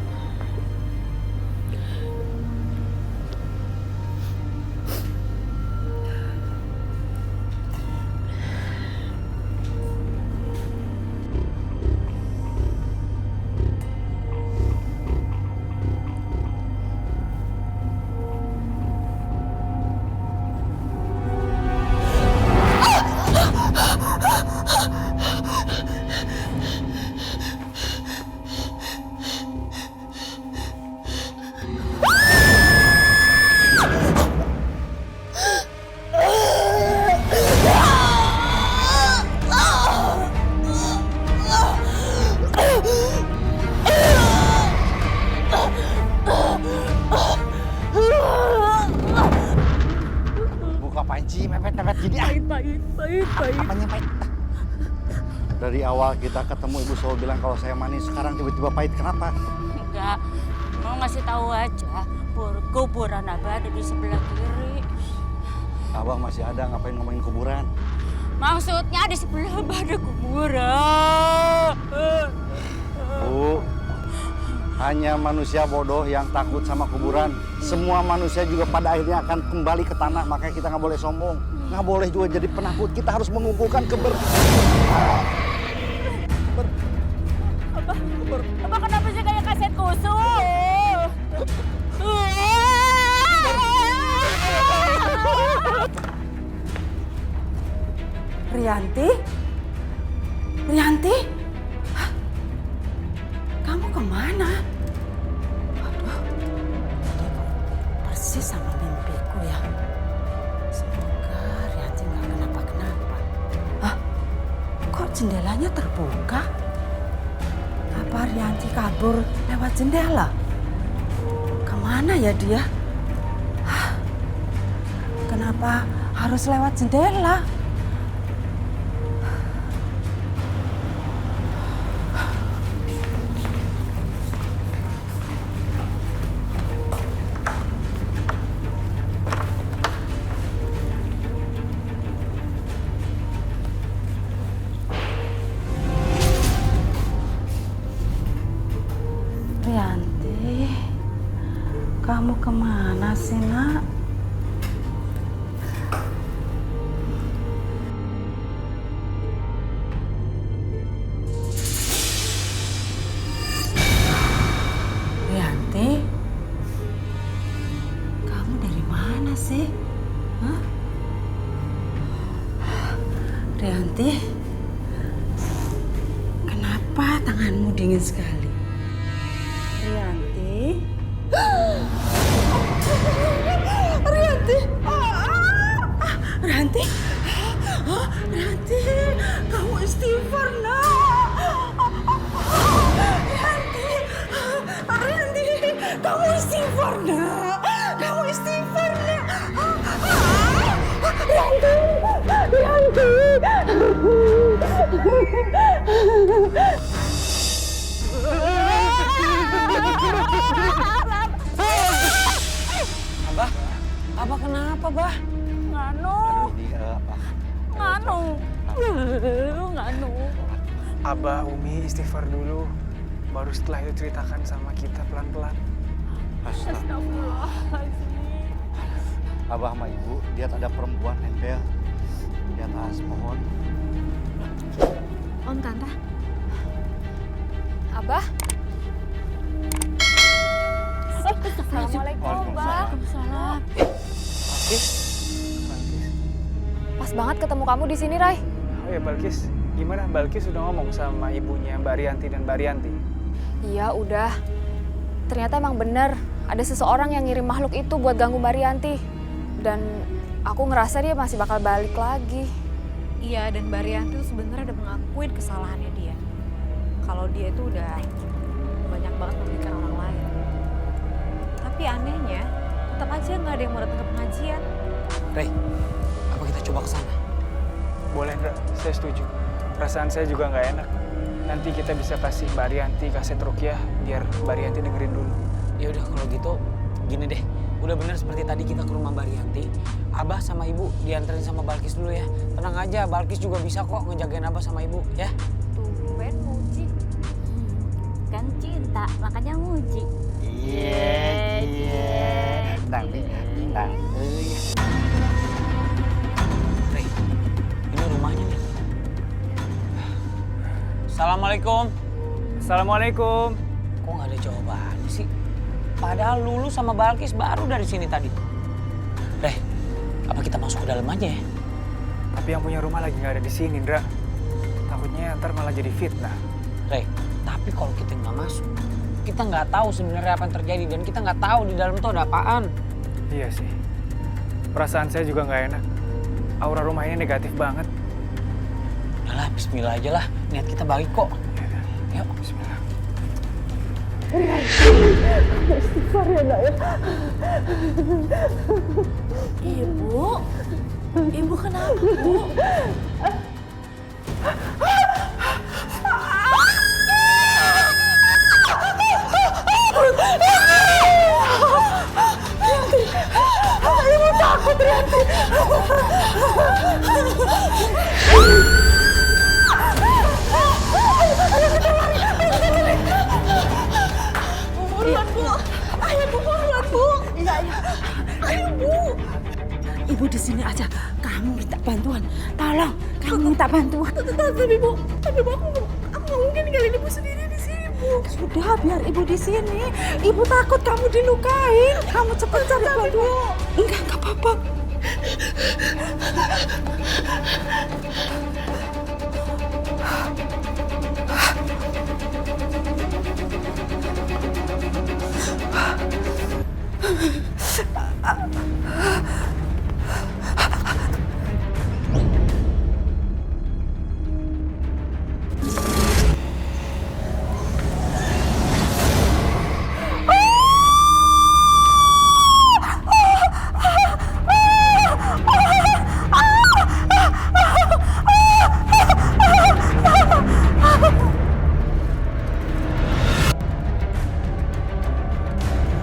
Buka panci, mepet-mepet gini. Pahit. Apanya pahit? Dari awal kita ketemu ibu selalu bilang kalau saya manis, sekarang tiba-tiba pahit. Kenapa? Enggak, mau ngasih tahu aja. Kuburan Abah ada di sebelah kiri. Abah masih ada, ngapain ngomongin kuburan? Maksudnya di sebelah Abah ada kuburan. Bu, hanya manusia bodoh yang takut sama kuburan. Semua manusia juga pada akhirnya akan kembali ke tanah. Makanya kita nggak boleh sombong. Nggak boleh juga jadi penakut. Kita harus mengumpulkan Abah kenapa sih kayak kaset kusut? Rianti? Rianti? Hah? Kamu kemana? Aduh, persis sama mimpiku ya. Semoga Rianti nggak kenapa-kenapa. Hah? Kok jendelanya terbuka? Apa Rianti kabur lewat jendela? Kemana ya dia? Hah? Kenapa harus lewat jendela? Rianti, kamu kemana sih, Nak? Rianti, kamu dari mana sih? Hah? Rianti, kenapa tanganmu dingin sekali? Rianti. Rianti. Rianti. Rianti, kamu istighfar, Nak. Rianti. Rianti, kamu istighfar, Nak. Kamu istighfar, Nak. Rianti. Abah kenapa, Bah? Nganu. Abah, Umi istighfar dulu. Baru setelah itu ceritakan sama kita pelan-pelan. Abah sama ibu lihat ada perempuan nempel di atas pohon. Om, Tante. Abah. Assalamualaikum, Bang. Waalaikumsalam. Pas banget ketemu kamu di sini, Rai. Oh ya Balkis, Gimana, Balkis sudah ngomong sama ibunya Mbak Rianti dan Mbak Rianti? Iya, udah. Ternyata emang bener, ada seseorang yang ngirim makhluk itu buat ganggu Mbak Rianti. Dan aku ngerasa dia masih bakal balik lagi. Iya, dan Mbak Rianti tuh sebenarnya udah mengakuin kesalahannya dia. Kalau dia itu udah banyak banget merugikan orang lain. Tapi anehnya, tetap aja nggak ada yang mau datang ke pengajian. Rey, apa kita coba ke sana? Boleh, Ndra. Saya setuju. Perasaan saya juga nggak enak. Nanti kita bisa kasih Mbak Rianti kaset ruqyah biar Mbak Rianti dengerin dulu. Ya udah kalau gitu gini deh. Udah bener seperti tadi kita ke rumah Mbak Rianti. Abah sama Ibu dianterin sama Balkis dulu ya. Tenang aja, Balkis juga bisa kok ngejagain Abah sama Ibu ya. Tumben muji. Kan cinta, makanya muji. Iya. Tapi bintang. Rey, ini rumahnya nih. Assalamualaikum. Assalamualaikum. Kok nggak ada jawabannya sih? Padahal Lulu sama Balkis baru dari sini tadi. Rey, apa kita masuk ke dalam aja ya? Tapi yang punya rumah lagi nggak ada di sini, Ndra. Takutnya ntar malah jadi fitnah. Rey, tapi kalau kita nggak masuk, kita nggak tahu sebenarnya apa yang terjadi dan kita nggak tahu di dalam tuh ada apaan. Iya sih. Perasaan saya juga nggak enak. Aura rumah ini negatif banget. Udahlah, bismillah aja lah. Niat kita baik kok. Yuk, bismillah. Istighfar ya nak ya. Ibu kenapa Bu? Ibu takut, Rianti. Buruan Bu. Ayo Bu, buruan Bu. Iya. Ayo Bu. Ibu di sini aja. Kamu minta bantuan. Tolong, kamu minta bantuan. Tapi Bu, aku nggak mungkin ninggalin Ibu sendiri di sini Bu. Sudah, biar Ibu di sini. Ibu takut kamu dilukain. Kamu cepat cari bantuan. Enggak apa-apa.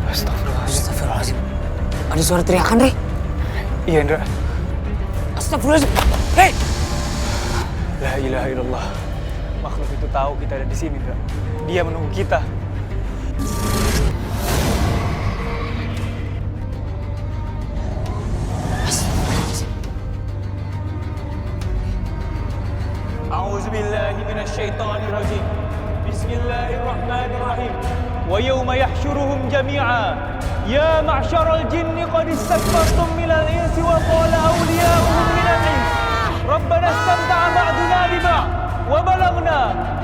Astagfirullahaladzim. Ada suara teriakan, Rey. Iya, Ndra. Astagfirullahaladzim. Rey! La ilaha illallah. Makhluk itu tahu kita ada di sini, Ndra. Dia menunggu kita. أعوذ بالله من الشيطان الرجيم بسم الله الرحمن الرحيم ويوم يحشرهم جميعا يا معشر الجن قد استكبرتم من الإنس وقال أولياؤهم من الإنس ربنا استمتع بعضنا ببعض وبلغنا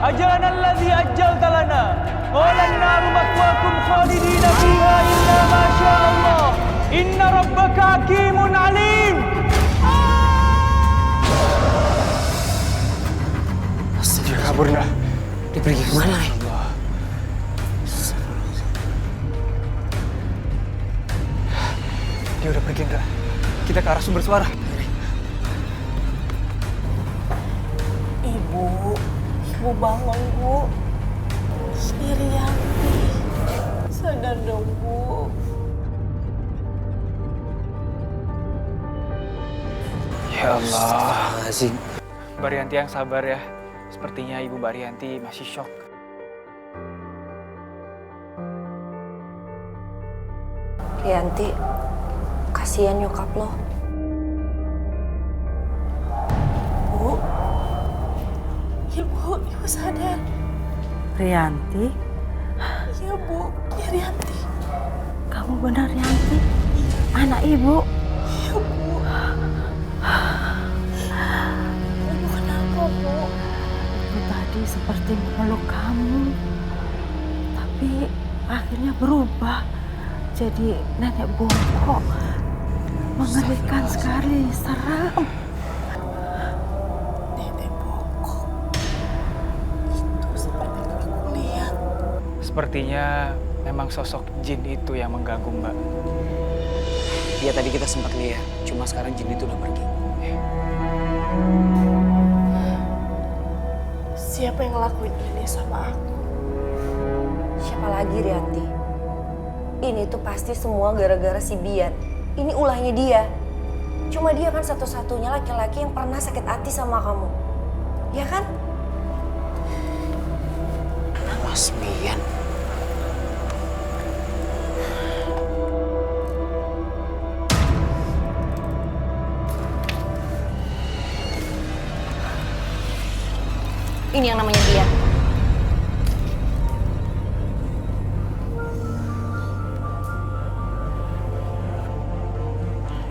أجلنا الذي أجلت لنا قال النار مثواكم خالدين فيها إلا ما شاء الله إن ربك حكيم عليم. Dia kabur, Ndra. Dia pergi kemana, Rey? Dia udah pergi, Ndra. Kita ke arah sumber suara. Ibu bangun Bu. Rianti, sadar dong Bu. Ya Allah. Mbak Rianti yang sabar ya. Sepertinya Ibu Mbak Rianti masih shock. Rianti, kasihan nyokap lo. Bu, Ibu sadar. Rianti, Iya Bu, ya Rianti. kamu benar Rianti? Anak Ibu. Iya Bu. Ibu kenapa Bu? tadi seperti memeluk kamu, tapi akhirnya berubah jadi nenek bongkok. Mengerikan sekali, seram. Nenek bongkok. Itu seperti yang aku lihat. Sepertinya memang sosok jin itu yang mengganggu Mbak. Iya tadi kita sempat lihat, cuma sekarang jin itu udah pergi. Siapa yang ngelakuin ini sama aku? Siapa lagi, Rianti? Ini tuh pasti semua gara-gara si Bian. Ini ulahnya dia. Cuma dia kan satu-satunya laki-laki yang pernah sakit hati sama kamu. Ya kan? Mas Bian. Ini yang namanya Bian.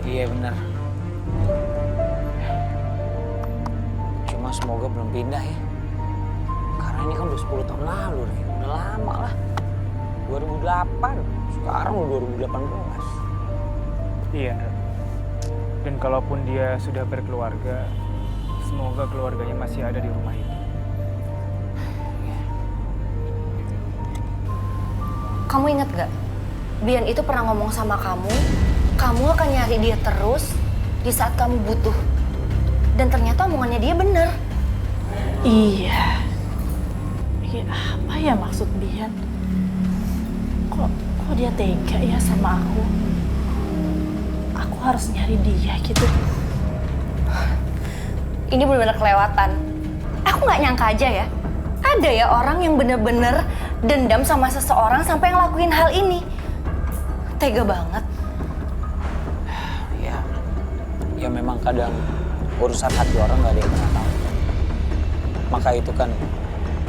Iya benar. Cuma semoga belum pindah ya. Karena ini kan udah 10 tahun lalu nih. Udah lama lah. 2008. Sekarang udah 2018. Iya, Ndra. Dan kalaupun dia sudah berkeluarga, semoga keluarganya masih ada di rumah itu. Kamu ingat gak? Bian itu pernah ngomong sama kamu akan nyari dia terus di saat kamu butuh. Dan ternyata omongannya dia bener. Iya. Iya, apa ya maksud Bian? Kok dia tega ya sama aku? Aku harus nyari dia gitu. Ini benar-benar kelewatan. Aku nggak nyangka aja ya. Ada ya orang yang bener-bener dendam sama seseorang sampai ngelakuin hal ini. Tega banget. Ya memang kadang urusan hati orang nggak ada yang pernah tahu. Maka itu kan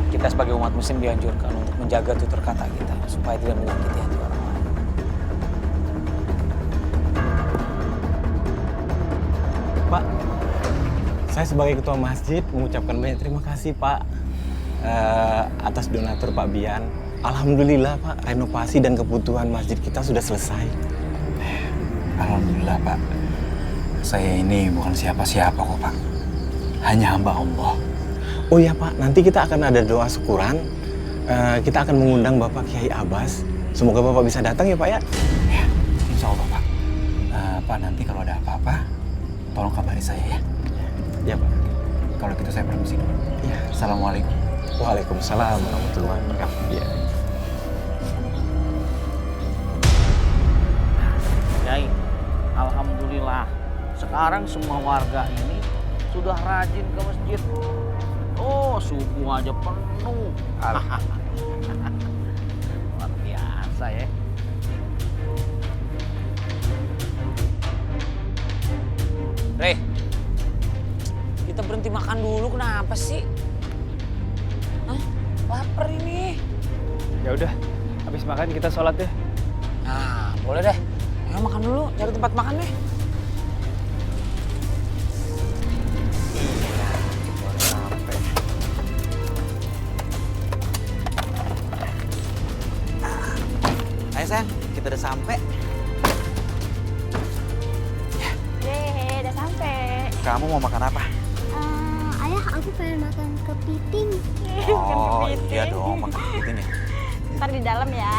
kita sebagai umat muslim dianjurkan untuk menjaga tutur kata kita supaya tidak menyakiti hati orang lain. Pak, saya sebagai ketua masjid mengucapkan banyak terima kasih Pak atas donatur Pak Bian. Alhamdulillah Pak, renovasi dan kebutuhan masjid kita sudah selesai. Alhamdulillah Pak. Saya ini bukan siapa-siapa kok Pak. Hanya hamba Allah. Oh iya Pak, nanti kita akan ada doa syukuran. Kita akan mengundang Bapak Kiai Abbas. Semoga Bapak bisa datang ya Pak ya. Ya, insya Allah Pak. Pak nanti kalau ada apa-apa, tolong kabari saya ya. Ya Pak. Kalau gitu saya permisi dulu. Ya. Assalamualaikum. Waalaikumsalam warahmatullahi wabarakatuh. Ya. Yai, alhamdulillah. Sekarang semua warga ini sudah rajin ke masjid. Oh, subuh aja penuh. Luar biasa ya. Reh, kita berhenti makan dulu kenapa sih? Hah? Lapar ini. Ya udah, habis makan kita sholat deh. Nah, boleh deh. Ayo makan dulu, cari tempat makan deh. Ayo sayang, kita udah sampai. Yeay, udah sampai. Kamu mau makan apa? Ayah, aku pengen makan kepiting. Oh iya dong, makan kepiting ya. Ntar di dalam ya.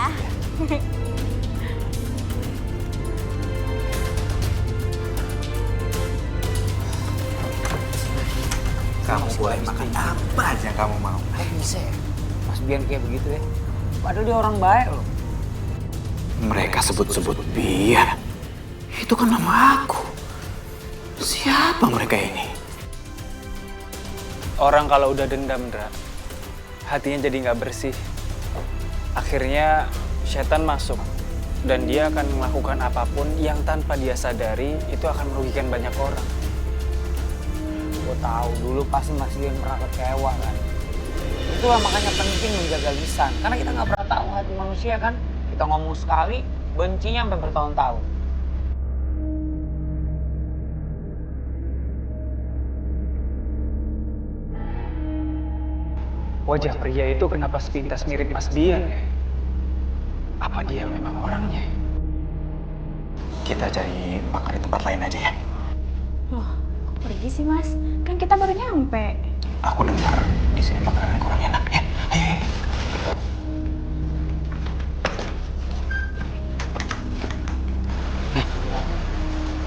Kamu boleh makan apa aja yang kamu mau. Bisa ya? Mas Bian kayak begitu ya? Padahal dia orang baik loh. Mereka sebut-sebut Bian. Itu kan nama aku. Siapa mereka ini? Orang kalau udah dendam, Ndra, hatinya jadi nggak bersih. Akhirnya setan masuk dan dia akan melakukan apapun yang tanpa dia sadari itu akan merugikan banyak orang. Gue tahu dulu pasti Mas Bian pernah kecewa kan. Itulah makanya penting menjaga lisan. Karena kita nggak pernah tahu hati manusia kan. Kita ngomong sekali, bencinya sampai bertahun-tahun. Wajah pria itu kenapa sepintas mirip Mas Bian ya? Apa dia memang orangnya? Kita cari makan di tempat lain aja ya. Loh, kok pergi sih Mas? Kan kita baru nyampe. Aku dengar di sini makanan kurang enak ya. Ayo.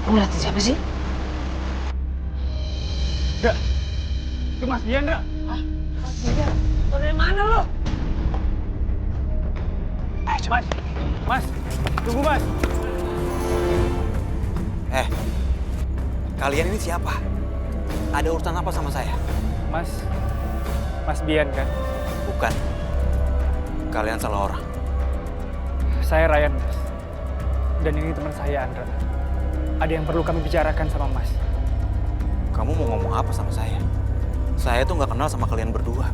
Lu ngeliatin siapa sih? Dra, itu Mas Bian, Dra. Hah? Mas Bian? Lo dari mana lo? Ayo cepat. Mas, tunggu Mas. Kalian ini siapa? Ada urusan apa sama saya? Mas Bian kan? Bukan. Kalian salah orang. Saya Ryan, Mas. Dan ini teman saya, Andra. Ada yang perlu kami bicarakan sama Mas. Kamu mau ngomong apa sama saya? Saya tuh nggak kenal sama kalian berdua.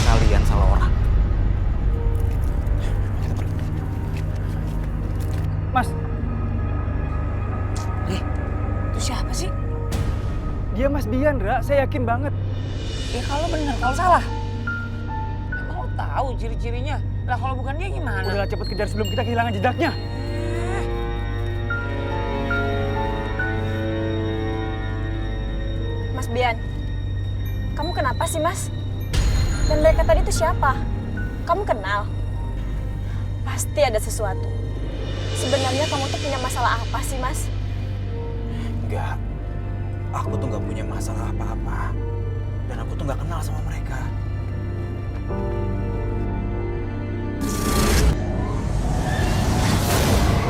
Kalian salah orang. Mas. Itu siapa sih? Dia Mas Bian, Ra. Saya yakin banget. Ya kalau benar, kalau salah. Emang lo tahu ciri-cirinya? Lah kalau bukan dia gimana? Udahlah cepet kejar sebelum kita kehilangan jejaknya. Mas Bian, kamu kenapa sih Mas? Dan mereka tadi itu siapa? Kamu kenal? Pasti ada sesuatu. Sebenarnya kamu tuh punya masalah apa sih Mas? Enggak. Aku tuh nggak punya masalah apa-apa. Dan aku tuh nggak kenal sama mereka.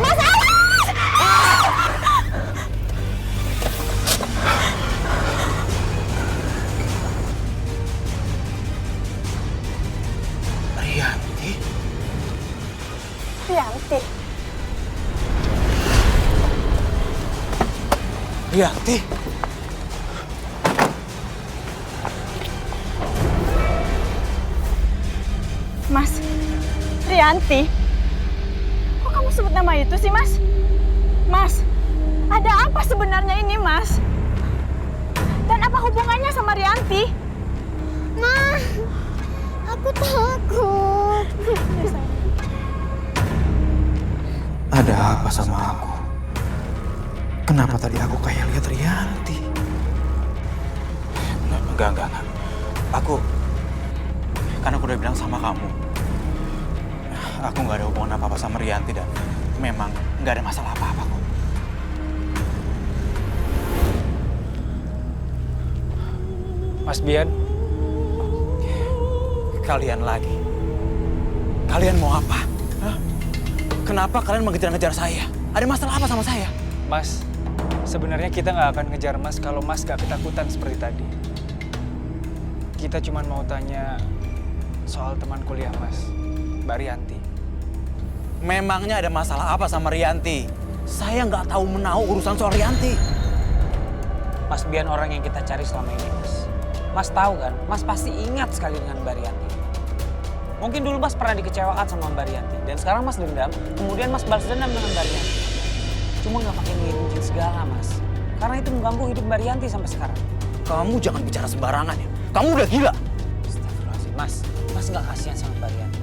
Mas Awas! Rianti? Rianti? Rianti? Mas, Rianti? Kok kamu sebut nama itu sih, Mas? Mas, ada apa sebenarnya ini, Mas? Dan apa hubungannya sama Rianti? Ma, aku takut. Ada apa sama aku? Kenapa tadi aku kayak lihat Rianti? Enggak. Kan aku udah bilang sama kamu. Aku nggak ada hubungan apa-apa sama Rianti dan memang nggak ada masalah apa-apa kok. Mas Bian. Kalian lagi. Kalian mau apa? Hah? Kenapa kalian mengejar-ngejar saya? Ada masalah apa sama saya? Mas, sebenarnya kita nggak akan ngejar Mas kalau Mas nggak ketakutan seperti tadi. Kita cuma mau tanya soal teman kuliah Mas, Mbak Rianti. Memangnya ada masalah apa sama Rianti? Saya nggak tahu menahu urusan soal Rianti. Mas Bian orang yang kita cari selama ini, Mas. Mas tahu kan, Mas pasti ingat sekali dengan Mbak Rianti. Mungkin dulu Mas pernah dikecewakan sama Mbak Rianti, dan sekarang Mas dendam, kemudian Mas balas dendam dengan Mbak Rianti. Cuma nggak pakai ngirim segala, Mas. Karena itu mengganggu hidup Mbak Rianti sampai sekarang. Kamu jangan bicara sembarangan ya. Kamu udah gila. Astagfirullahaladzim, Mas nggak kasihan sama Mbak Rianti.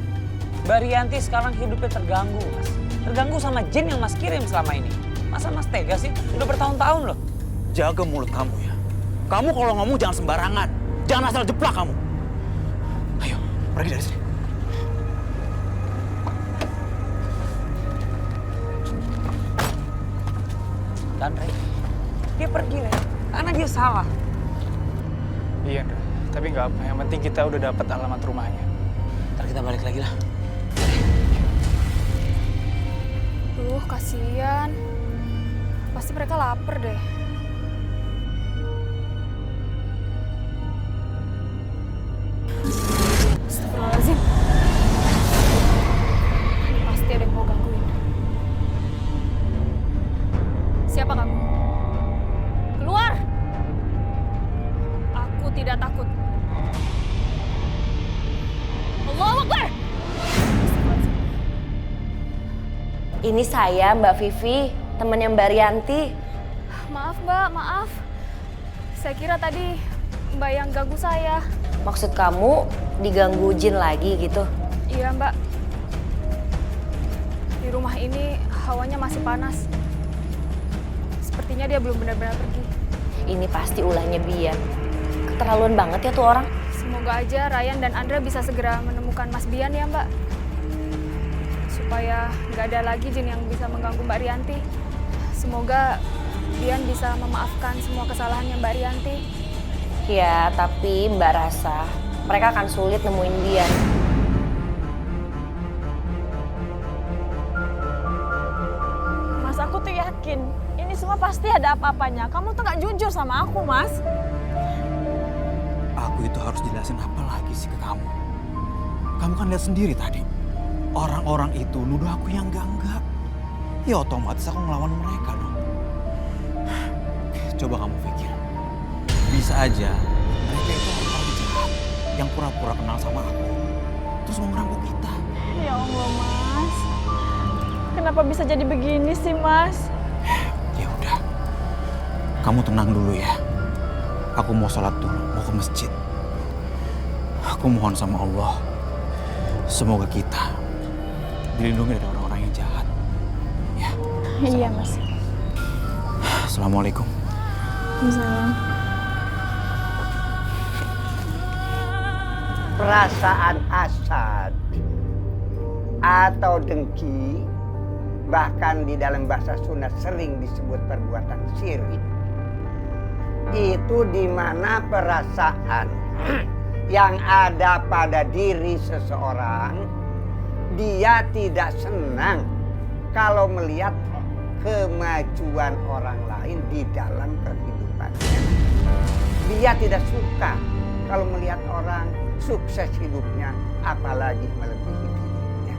Mbak Rianti sekarang hidupnya terganggu, Mas. Terganggu sama jin yang Mas kirim selama ini. Masa Mas tega sih? Udah bertahun-tahun loh. Jaga mulut kamu ya. Kamu kalau ngomong jangan sembarangan. Jangan asal jeplak kamu. Ayo, pergi dari sini. Dan Rey, dia pergi, Rey. Karena dia salah. Iya, Ndra. Tapi nggak apa. Yang penting kita udah dapat alamat rumahnya. Ntar kita balik lagi lah. Duh, kasihan. Pasti mereka lapar deh. Astagfirullahaladzim. Ini pasti ada yang mau gangguin. Siapa kamu? Keluar! Aku tidak takut. Allahu Akbar! Ini saya, Mbak Vivi, temannya Mbak Rianti. Maaf Mbak, maaf. Saya kira tadi Mbak yang ganggu saya. Maksud kamu diganggu jin lagi gitu? Iya Mbak. Di rumah ini hawanya masih panas. Sepertinya dia belum benar-benar pergi. Ini pasti ulahnya Bian. Keterlaluan banget ya tuh orang. Semoga aja Ryan dan Andra bisa segera menemukan Mas Bian ya Mbak. Supaya nggak ada lagi jin yang bisa mengganggu Mbak Rianti. Semoga Bian bisa memaafkan semua kesalahannya Mbak Rianti. Ya, tapi Mbak rasa mereka akan sulit nemuin Bian. Mas, aku tuh yakin ini semua pasti ada apa-apanya. Kamu tuh nggak jujur sama aku, Mas. Aku itu harus jelasin apa lagi sih ke kamu? Kamu kan lihat sendiri tadi. Orang-orang itu nuduh aku yang enggak. Ya otomatis aku ngelawan mereka dong. Coba kamu pikir. Bisa aja mereka itu orang jahat yang pura-pura kenal sama aku. Terus mau ngerampok kita. Ya Allah, Mas. Kenapa bisa jadi begini sih, Mas? Ya udah. Kamu tenang dulu ya. Aku mau sholat dulu, mau ke masjid. Aku mohon sama Allah. Semoga kita dilindungi dari orang-orang yang jahat. Ya. Iya, Mas. Assalamualaikum. Waalaikumsalam. Perasaan hasad atau dengki, bahkan di dalam bahasa Sunda sering disebut perbuatan syirik. Itu di mana perasaan yang ada pada diri seseorang, dia tidak senang kalau melihat kemajuan orang lain di dalam kehidupannya. Dia tidak suka kalau melihat orang sukses hidupnya, apalagi melebihi dirinya.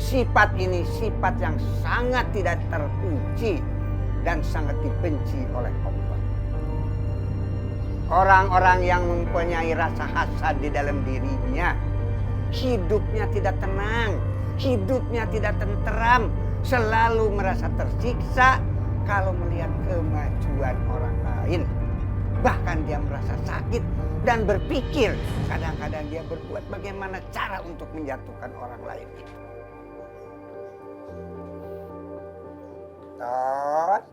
Sifat ini sifat yang sangat tidak terpuji dan sangat dibenci oleh Allah. Orang-orang yang mempunyai rasa hasad di dalam dirinya, hidupnya tidak tenang, hidupnya tidak tenteram, selalu merasa tersiksa kalau melihat kemajuan orang lain. Bahkan dia merasa sakit dan berpikir kadang-kadang dia berbuat bagaimana cara untuk menjatuhkan orang lain. Tos,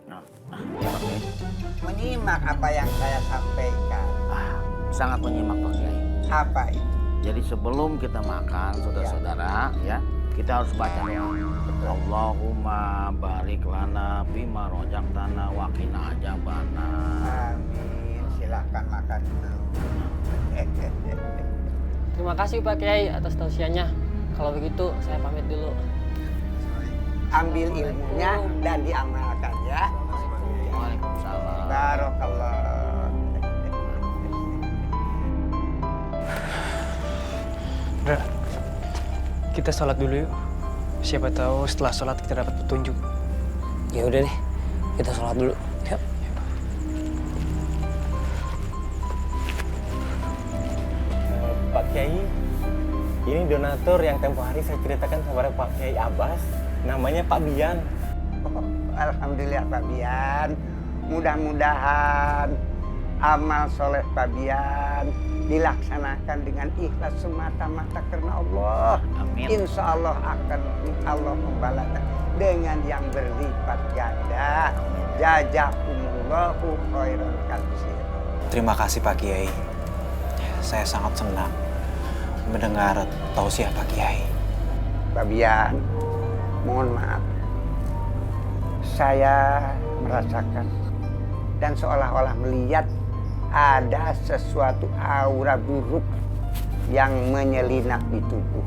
menyimak apa yang saya sampaikan. Sangat menyimak Pak Kiai. Apa itu? Jadi sebelum kita makan, saudara-saudara, ya, kita harus baca doa. Allahumma barik lana bima rojaktana wa qina ajabana. Amin. Silahkan makan dulu. Terima kasih Pak Kiai atas tausiahnya. Kalau begitu saya pamit dulu. Ambil ilmunya dan diamalkan ya. Waalaikumsalam. Barakallah. Udah, kita sholat dulu yuk. Siapa tahu setelah sholat kita dapat petunjuk. Ya udah deh, kita sholat dulu. Yuk. Pak Kiai, ini donatur yang tempo hari saya ceritakan kepada Pak Kiai Abbas. Namanya Pak Bian. Oh, alhamdulillah Pak Bian. Mudah-mudahan amal soleh Pak Bian dilaksanakan dengan ikhlas semata-mata karena Allah. Amin. Insya Allah akan Allah membalasnya dengan yang berlipat ganda. Jazakumullahu khairan katsir. Terima kasih Pak Kiai. Saya sangat senang mendengar tausiah Pak Kiai. Pak Bian, mohon maaf. Saya merasakan dan seolah-olah melihat ada sesuatu aura buruk yang menyelinap di tubuh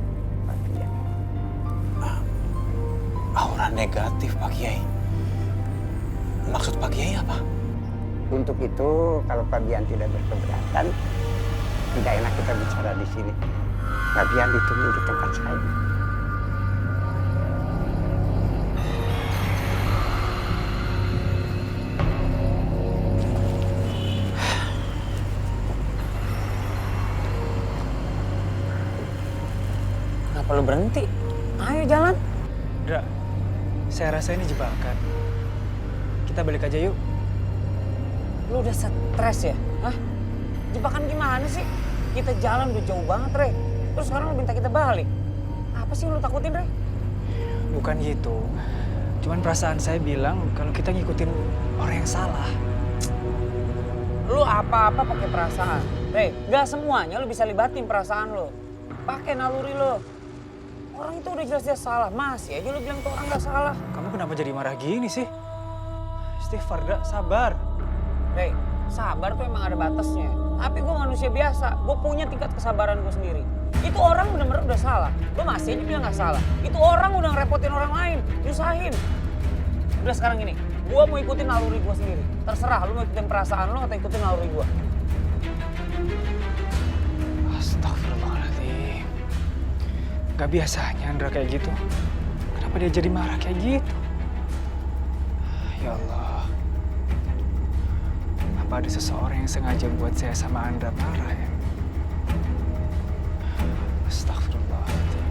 Pak Kiai. Aura negatif Pak Kiai. Maksud Pak Kiai apa? Untuk itu kalau Pak Bian tidak berkeberatan, tidak enak kita bicara di sini. Pak Bian ditunggu di tempat saya. Kenapa lu berhenti? Ayo jalan. Dra, saya rasa ini jebakan. Kita balik aja yuk. Lu udah stres ya? Hah? jebakan gimana sih? Kita jalan udah jauh banget, Re. Terus sekarang lu minta kita balik. Apa sih yang lu takutin, Re? Bukan gitu. Cuman perasaan saya bilang kalau kita ngikutin orang yang salah. Lu apa-apa pakai perasaan. Re, gak semuanya lu bisa libatin perasaan lu. Pakai naluri lu. Orang itu udah jelas-jelas salah. Masih aja lu bilang tuh orang gak salah. Kamu kenapa jadi marah gini sih? Istighfar, dah, sabar. Re, sabar tuh emang ada batasnya. Tapi gue manusia biasa. Gue punya tingkat kesabaran gue sendiri. Itu orang bener-bener udah salah. Lu masih aja bilang gak salah. Itu orang udah ngerepotin orang lain. Nyusahin. Udah sekarang gini. Gue mau ikutin naluri gue sendiri. Terserah lu mau ikutin perasaan lu atau ikutin naluri gue. Astagfirullahaladzim. Gak biasanya Andra kayak gitu. Kenapa dia jadi marah kayak gitu? Ya Allah. Apa ada seseorang yang sengaja buat saya sama Andra marah ya? Astagfirullahaladzim.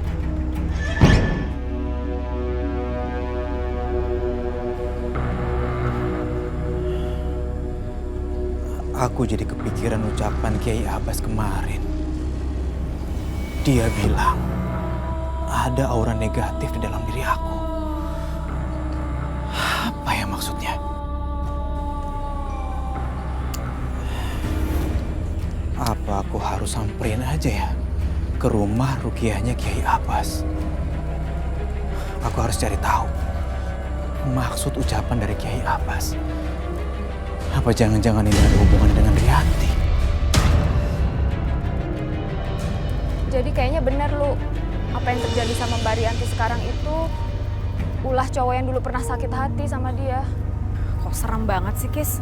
Aku jadi kepikiran ucapan Kiai Abbas kemarin. Dia bilang ada aura negatif di dalam diri aku. Apa ya maksudnya? Apa aku harus samperin aja ya ke rumah rukiahnya Kiai Abbas? Aku harus cari tahu maksud ucapan dari Kiai Abbas. Apa jangan-jangan ini ada hubungan dengan Rianti? Jadi kayaknya benar lu, apa yang terjadi sama Mbak Rianti sekarang itu ulah cowok yang dulu pernah sakit hati sama dia. Kok serem banget sih, Kis?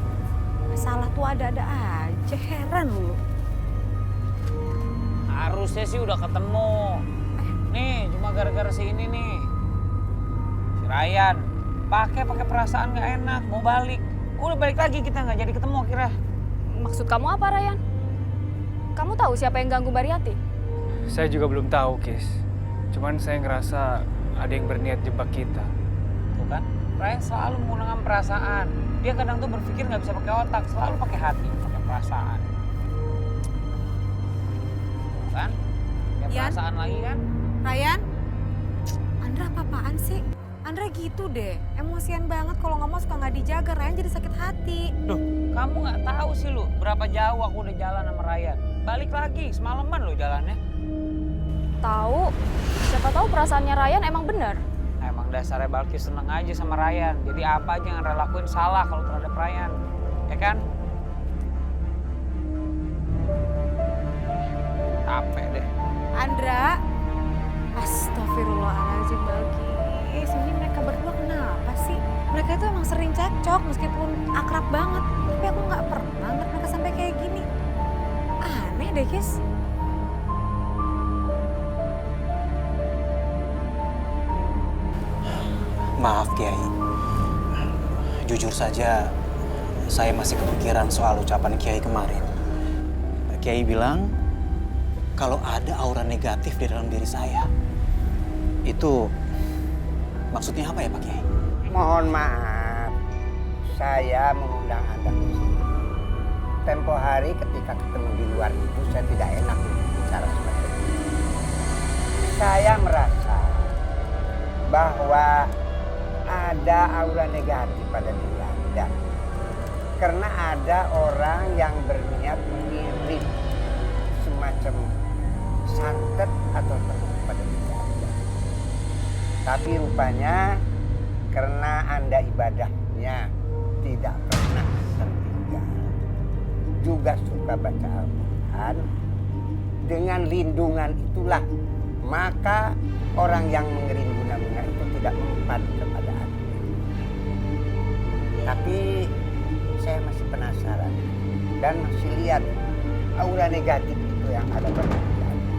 Masalah tuh ada-ada aja, heran lu. Harusnya sih udah ketemu. Nih, cuma gara-gara si ini nih. Si Ryan, pakai perasaan gak enak, mau balik. Udah balik lagi kita nggak jadi ketemu akhirnya. Maksud kamu apa, Ryan? Kamu tahu siapa yang ganggu Mbak Rianti? Saya juga belum tahu, Kis. Cuman saya ngerasa ada yang berniat jebak kita. Tuh kan, Ryan selalu menggunakan perasaan. Dia kadang tuh berpikir nggak bisa pakai otak, selalu pakai hati, pakai perasaan. Tuh kan, pakai perasaan lagi kan? Ryan? Andra apa-apaan sih? Andra gitu deh, emosian banget kalau ngomong suka nggak dijaga, Ryan jadi sakit hati. Duh, kamu nggak tahu sih lu berapa jauh aku udah jalan sama Ryan. Balik lagi, semalaman lu jalannya. Tahu, siapa tahu perasaannya Ryan emang benar. Emang dasarnya Balkis seneng aja sama Ryan. Jadi apa aja yang Ryan lakuin salah kalau terhadap Ryan, ya kan? Capek deh. Andra, astagfirullahaladzim Balkis. Ini mereka berdua kenapa sih? Mereka itu emang sering cekcok meskipun akrab banget. Tapi aku nggak pernah ngeliat mereka sampai kayak gini. Aneh deh, Kis. Maaf Kiai, jujur saja saya masih kepikiran soal ucapan Kiai kemarin. Kiai bilang kalau ada aura negatif di dalam diri saya. Itu maksudnya apa ya Pak Kiai? Mohon maaf, saya mengundang Anda ke sini. Tempo hari ketika ketemu di luar itu saya tidak enak bicara seperti itu. Saya merasa bahwa ada aura negatif pada diri Anda. Karena ada orang yang berniat mengirim semacam santet atau teruk pada diri Anda. Tapi rupanya karena Anda ibadahnya tidak pernah tertinggal, juga suka baca Al-Quran, dengan lindungan itulah maka orang yang mengirim guna-guna itu tidak mempan kepada Anda. Tapi saya masih penasaran dan masih lihat aura negatif itu yang ada pada diri Anda.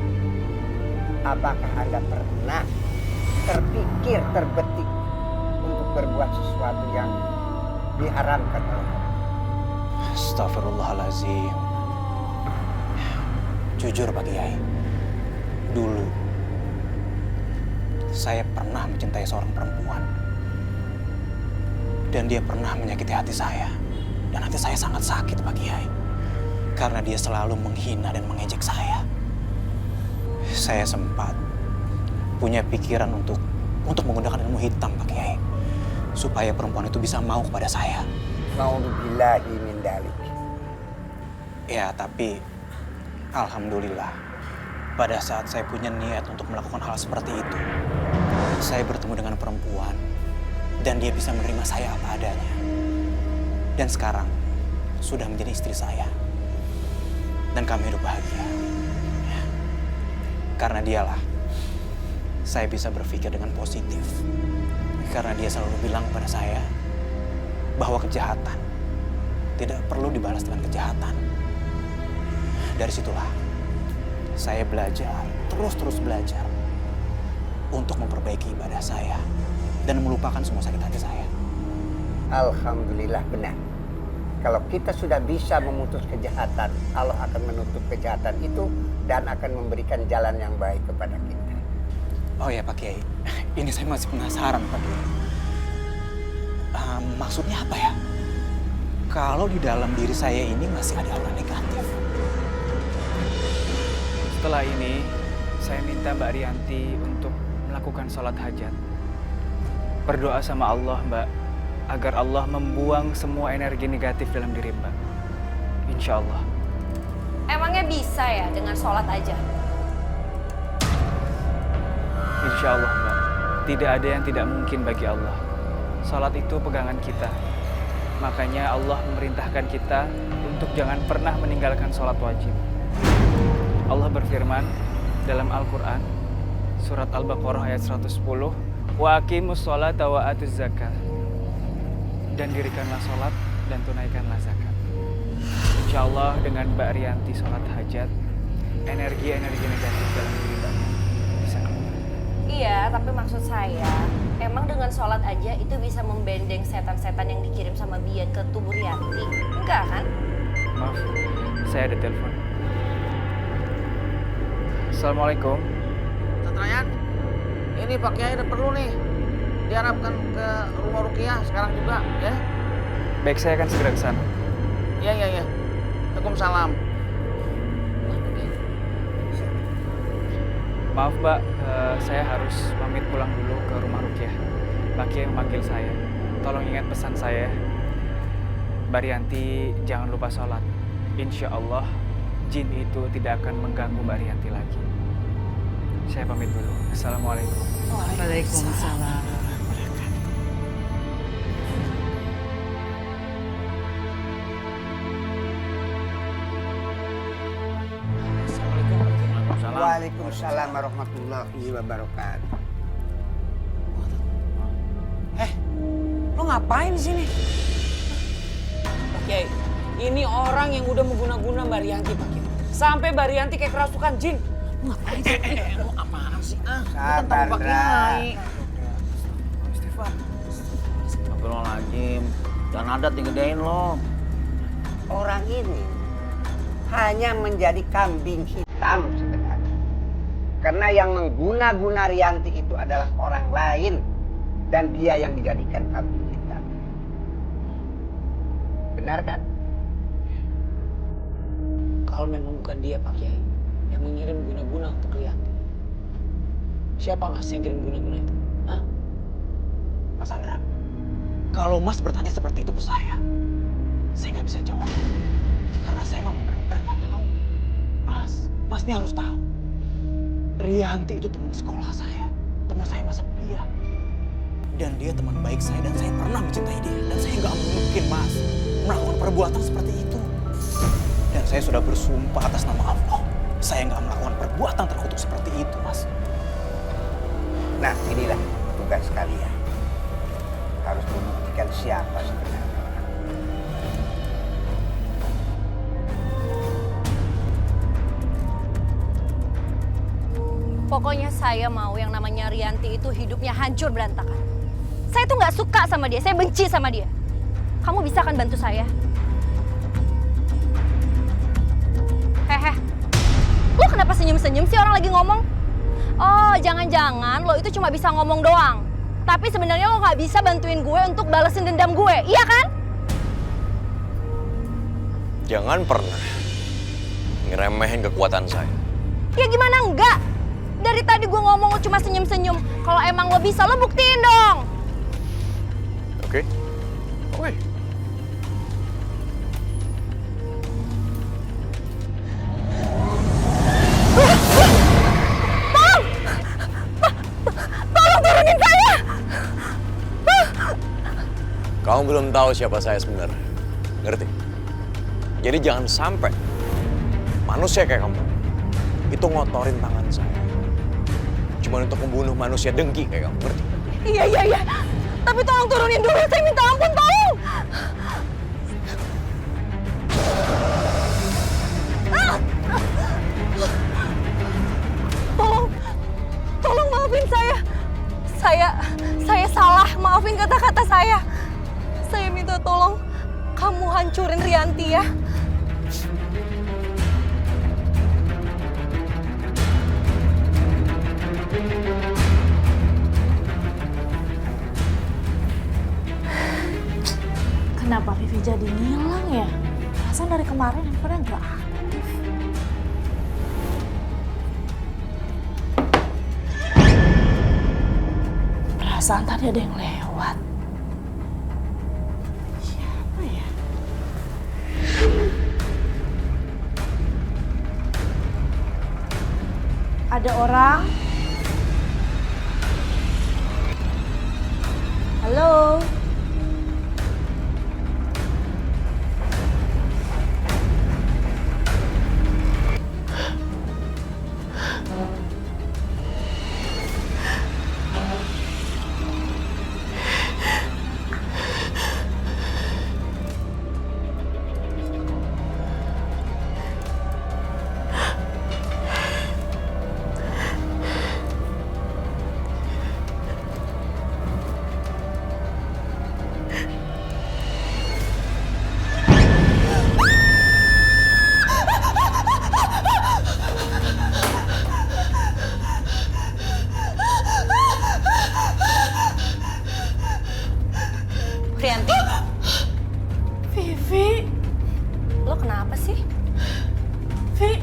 Apakah Anda pernah terpikir, terbetik untuk berbuat sesuatu yang diharamkan oleh Allah? Astagfirullahaladzim. Jujur Pak Kiai, dulu saya pernah mencintai seorang perempuan. Dan dia pernah menyakiti hati saya. Dan hati saya sangat sakit Pak Kiai. karena dia selalu menghina dan mengejek saya. Saya sempat punya pikiran untuk menggunakan ilmu hitam, Pak Kiai, supaya perempuan itu bisa mau kepada saya. Nauzubillahi min dzalik. Ya, tapi alhamdulillah pada saat saya punya niat untuk melakukan hal seperti itu, saya bertemu dengan perempuan dan dia bisa menerima saya apa adanya. Dan sekarang sudah menjadi istri saya. Dan kami hidup bahagia. Karena dialah saya bisa berpikir dengan positif. Karena dia selalu bilang kepada saya bahwa kejahatan tidak perlu dibalas dengan kejahatan. Dari situlah saya belajar, terus belajar untuk memperbaiki ibadah saya dan melupakan semua sakit hati saya. Alhamdulillah benar. Kalau kita sudah bisa memutus kejahatan, Allah akan menutup kejahatan itu dan akan memberikan jalan yang baik kepada kita. Oh ya Pak Kiai, ini saya masih penasaran Pak Kiai. Maksudnya apa ya? Kalau di dalam diri saya ini masih ada aura negatif. Setelah ini, saya minta Mbak Rianti untuk melakukan sholat hajat. Berdoa sama Allah, Mbak, agar Allah membuang semua energi negatif dalam diri Mbak. Insya Allah. Emangnya bisa ya dengan sholat aja? Insya Allah, Mbak. Tidak ada yang tidak mungkin bagi Allah. Sholat itu pegangan kita. Makanya Allah memerintahkan kita untuk jangan pernah meninggalkan sholat wajib. Allah berfirman dalam Al-Quran, surat Al-Baqarah ayat 110, wa aqimus sholata wa atuz zakat. Dan dirikanlah sholat dan tunaikanlah zakat. Insya Allah dengan Mbak Rianti sholat hajat, energi-energi negatif dalam diri Mbak bisa keluar. Iya, tapi maksud saya, emang dengan sholat aja itu bisa membendeng setan-setan yang dikirim sama Bian ke tubuh Rianti? Enggak kan? Maaf, saya ada telepon. Assalamualaikum. Ustaz Ryan, ini Pak Kiai ada perlu nih. Diharapkan ke rumah Rukiah sekarang juga, ya? Baik, saya akan segera ke sana. Iya. Waalaikumsalam. Maaf Mbak, saya harus pamit pulang dulu ke rumah Rukiah. Mbak Kiai memanggil saya. Tolong ingat pesan saya. Mbak Rianti jangan lupa sholat. Insya Allah jin itu tidak akan mengganggu Mbak Rianti lagi. Saya pamit dulu. Assalamualaikum. Waalaikumsalam. Waalaikumsalam warahmatullahi wabarakatuh. Lo ngapain di sini? Pak Kiai, ini orang yang udah mengguna-guna Mbak Rianti, Pak Kiai. Sampai Mbak Rianti kayak kerasukan jin. Lo ngapain sih? Lo apaan sih? Sabar, Dra. Istighfar. Astagfirullahaladzim. Jangan adat digedein lo. Orang ini hanya menjadi kambing hitam sebenarnya. Karena yang mengguna-guna Rianti itu adalah orang lain. Dan dia yang dijadikan kambing hitam. Benar kan? Kalau memang bukan dia, Pak Kiai, yang mengirim guna-guna untuk Rianti. Siapa Mas yang kirim guna-guna itu? Hah? Mas Andra, kalau Mas bertanya seperti itu ke saya nggak bisa jawab. Karena saya memang nggak tahu. Mas ini harus tahu. Rianti itu teman sekolah saya, teman saya masa kuliah. Dan dia teman baik saya dan saya pernah mencintai dia. Dan saya nggak mungkin, Mas, melakukan perbuatan seperti itu. Dan saya sudah bersumpah atas nama Allah. Saya nggak melakukan perbuatan terkutuk seperti itu, Mas. Nah, inilah tugas kalian. Harus membuktikan siapa sebenarnya. Pokoknya saya mau yang namanya Rianti itu hidupnya hancur berantakan. Saya tuh nggak suka sama dia, saya benci sama dia. Kamu bisa kan bantu saya? Hehe, lo kenapa senyum-senyum sih orang lagi ngomong? Oh, jangan-jangan lo itu cuma bisa ngomong doang. Tapi sebenarnya lo nggak bisa bantuin gue untuk balesin dendam gue, iya kan? Jangan pernah ngeremehin kekuatan saya. Ya gimana enggak? Dari tadi gue ngomong lo cuma senyum-senyum. Kalau emang lo bisa, lo buktiin dong. Oke? Oke. Tolong turunin saya! Kamu belum tahu siapa saya sebenarnya. Ngerti? Jadi jangan sampai manusia kayak kamu itu ngotorin tangan saya. Cuma untuk membunuh manusia dengki kayak kamu, ngerti? Iya. Tapi tolong turunin dulu, saya minta ampun, tolong! Tolong maafin saya. Saya salah, maafin kata-kata saya. Saya minta tolong kamu hancurin Rianti ya. Kenapa Vivi jadi ngilang ya? Perasaan dari kemarin handphone-nya nggak aktif. Perasaan tadi ada yang lewat. Siapa ya? Ada orang? Halo? Rianti? Vivi? Lo kenapa sih? Vi,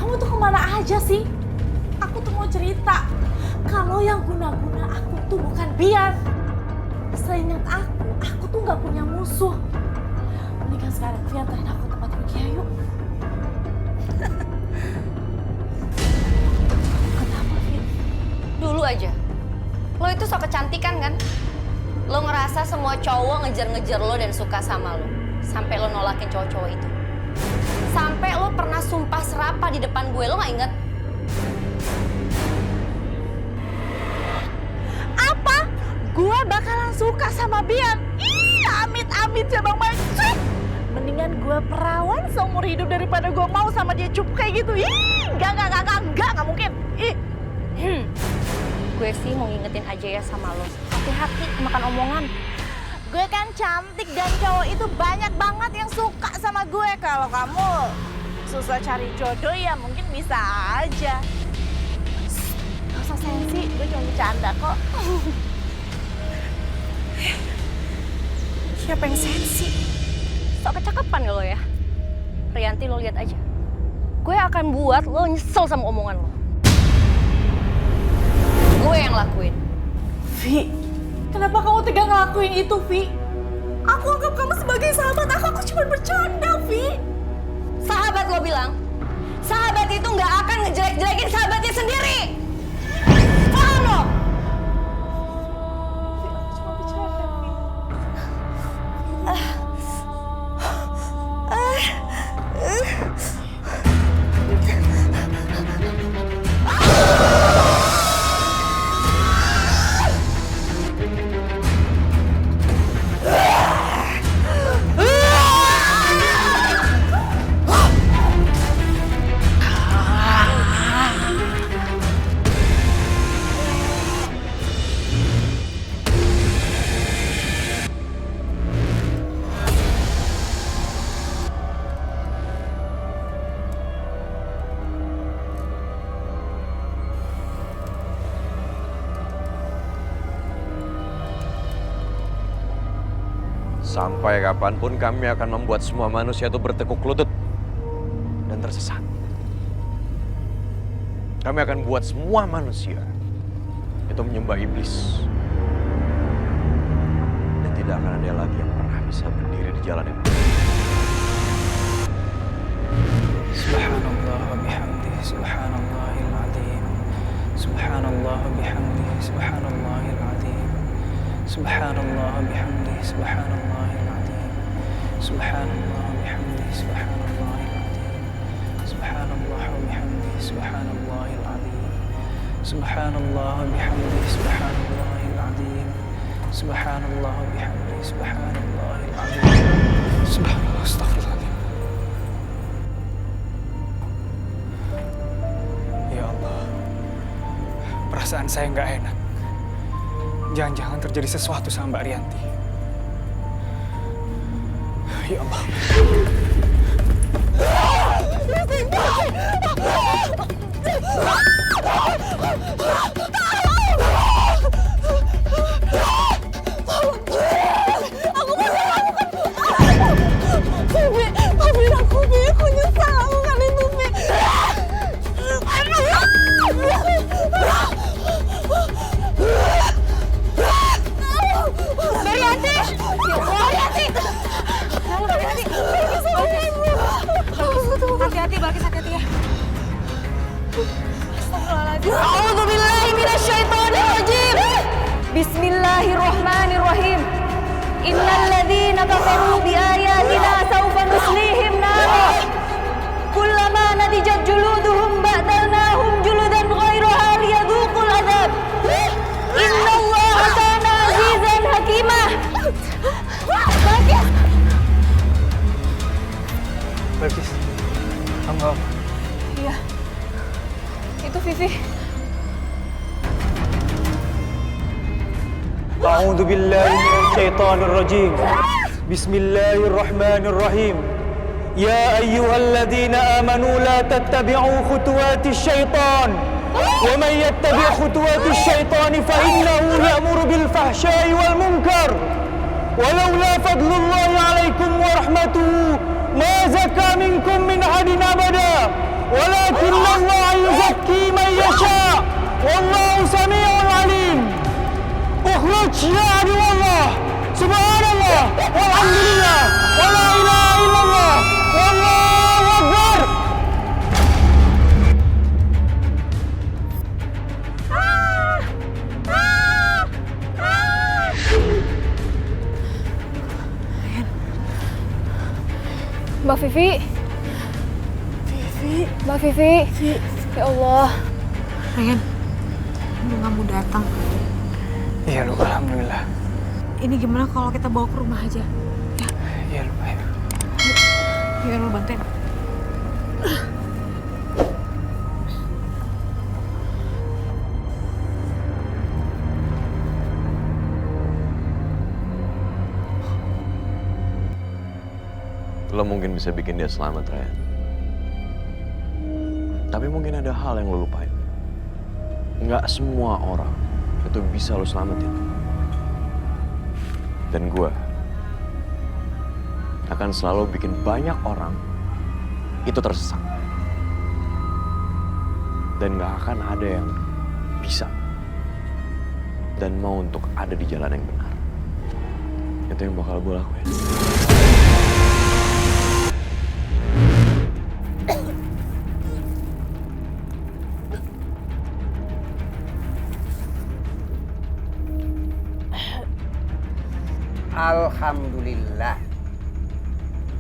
kamu tuh kemana aja sih? Aku tuh mau cerita. Kalau yang guna-guna aku tuh bukan Bian. Seingat aku tuh nggak punya musuh. Mendingan sekarang Vi antarin aku ke tempat Rukia yuk. Kenapa Vi? Dulu aja. Lo itu sok kecantikan kan? Lo ngerasa semua cowok ngejar-ngejar lo dan suka sama lo. Sampai lo nolakin cowok-cowok itu. Sampai lo pernah sumpah serapah di depan gue, lo gak inget? Apa? Gue bakalan suka sama Bian? Ih, amit-amit ya Bang Mancuk. Mendingan gue perawan seumur hidup daripada gue mau sama dia cupu kayak gitu. Ih, enggak mungkin. Ih. Gue sih mau ngingetin aja ya sama lo. Hati-hati makan omongan. Gue kan cantik dan cowok itu banyak banget yang suka sama gue. Kalau kamu susah cari jodoh ya mungkin bisa aja. Gak usah sensi, gue cuma bercanda kok. Siapa yang sensi? Sok kecakapan ya lo ya. Rianti, lo lihat aja. Gue akan buat lo nyesel sama omongan lo. Gue yang lakuin. Vi, kenapa kamu tega ngelakuin itu, Vi? Aku anggap kamu sebagai sahabat aku cuma bercanda, Vi. Sahabat lo bilang, sahabat itu nggak akan ngejelek-jelekin sahabatnya sendiri. Paham lo? Vi, aku cuma bercanda, Vi. Sampai kapanpun kami akan membuat semua manusia itu bertekuk lutut. dan tersesat. Kami akan buat semua manusia itu menyembah iblis. Dan tidak akan ada lagi yang pernah bisa berdiri di jalan yang benar. Subhanallah wa bihamdihi subhanallahil azim. Subhanallah wa bihamdihi subhanallahil azim. Subhanallah wa bihamdihi subhanallahil azim. Subhanallah wa bihamdihi subhanallahil azim. Subhanallah wa bihamdihi subhanallahil azim. Subhanallah wa bihamdihi subhanallahil azim. Subhanallah wa bihamdihi subhanallahil azim. Subhanallah, astagfirullahaladzim. Ya Allah, perasaan saya nggak enak. Jangan-jangan terjadi sesuatu sama Mbak Rianti. Ya Allah. Aku nyesal lakukan itu, Bi. Berianti! Berianti! Hati-hati, Balkis, hati-hati ya. Astagfirullahaladzim. A'udzubillahi minasyaitonirrajim. Bismillahirrahmanirrahim. Innal ladzina kafaru biayatina sawfa nuslihim nar. Kullama nadijat juluduhum ba'dalnahum juludan ghairaha liyadhuqul adzab. Innallaha kana azizan hakimah. Balkis, kamu nggak apa? Iya. Itu Vivi. أعوذ بالله من الشيطان الرجيم بسم الله الرحمن الرحيم يا أيها الذين آمنوا لا تتبعوا خطوات الشيطان ومن يتبع خطوات الشيطان فإنه يأمر بالفحشاء والمنكر ولولا فضل الله عليكم ورحمته ما زكى منكم من أحد أبدا ولكن الله يزكي من يشاء والله سميع عليم اخرج يا عدو الله سبحان الله والحمد لله ولا اله الا الله والله اكبر. Mbak Vivi. Mbak Vivi. Ya Allah. Ryan, kamu datang. Iya, Lu, alhamdulillah. Ini gimana kalau kita bawa ke rumah aja? Ya. Iya, Lu, ayo. Biar lu bantuin. Lo mungkin bisa bikin dia selamat, Ryan. Tapi mungkin ada hal yang lo lupain. Nggak semua orang itu bisa lo selamatin. Dan gue akan selalu bikin banyak orang itu tersesat. Dan nggak akan ada yang bisa dan mau untuk ada di jalan yang benar. Itu yang bakal gue lakuin. Alhamdulillah,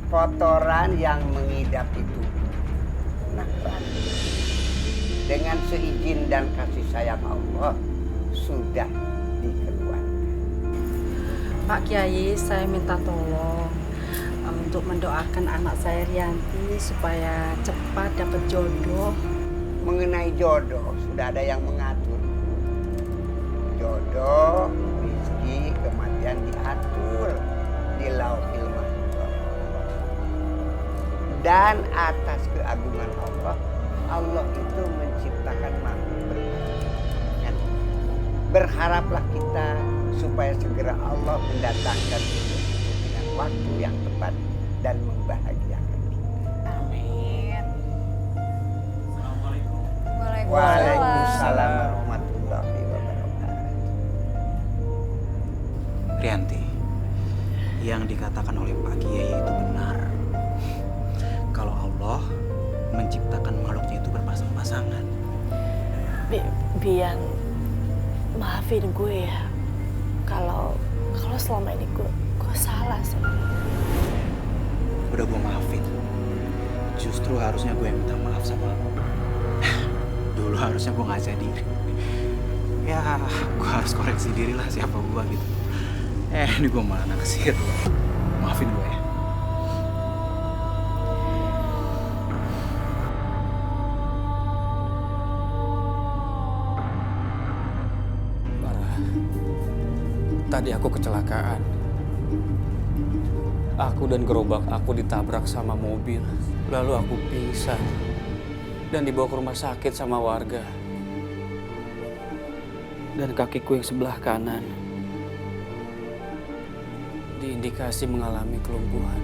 kotoran yang mengidap itu nakran. Dengan seizin dan kasih sayang Allah sudah dikeluarkan. Pak Kiai, saya minta tolong untuk mendoakan anak saya Rianti supaya cepat dapat jodoh. Mengenai jodoh sudah ada yang mengatur. Jodoh, rezeki, kematian diatur di Lauhil Mahfuz. Dan atas keagungan Allah, Allah itu menciptakan makhluk bermacam-macam. Berharaplah kita supaya segera Allah mendatangkan itu dengan waktu yang tepat dan membahagiakan kita. Amin. Waalaikumsalam warahmatullahi wabarakatuh. Rianti, yang dikatakan oleh Pak Kiai itu benar. Kalau Allah menciptakan makhluknya itu berpasang-pasangan. Bian, maafin gue ya. Kalau selama ini gue salah sama lo. Udah gue maafin. Justru harusnya gue yang minta maaf sama lo. Dulu harusnya gue ngaca diri. Ya, gue harus koreksi diri lah siapa gue gitu. Ini gue malah naksir lo. Maafin gue ya. Tadi aku kecelakaan. Aku dan gerobak aku ditabrak sama mobil. Lalu aku pingsan dan dibawa ke rumah sakit sama warga. Dan kakiku yang sebelah kanan diindikasi mengalami kelumpuhan.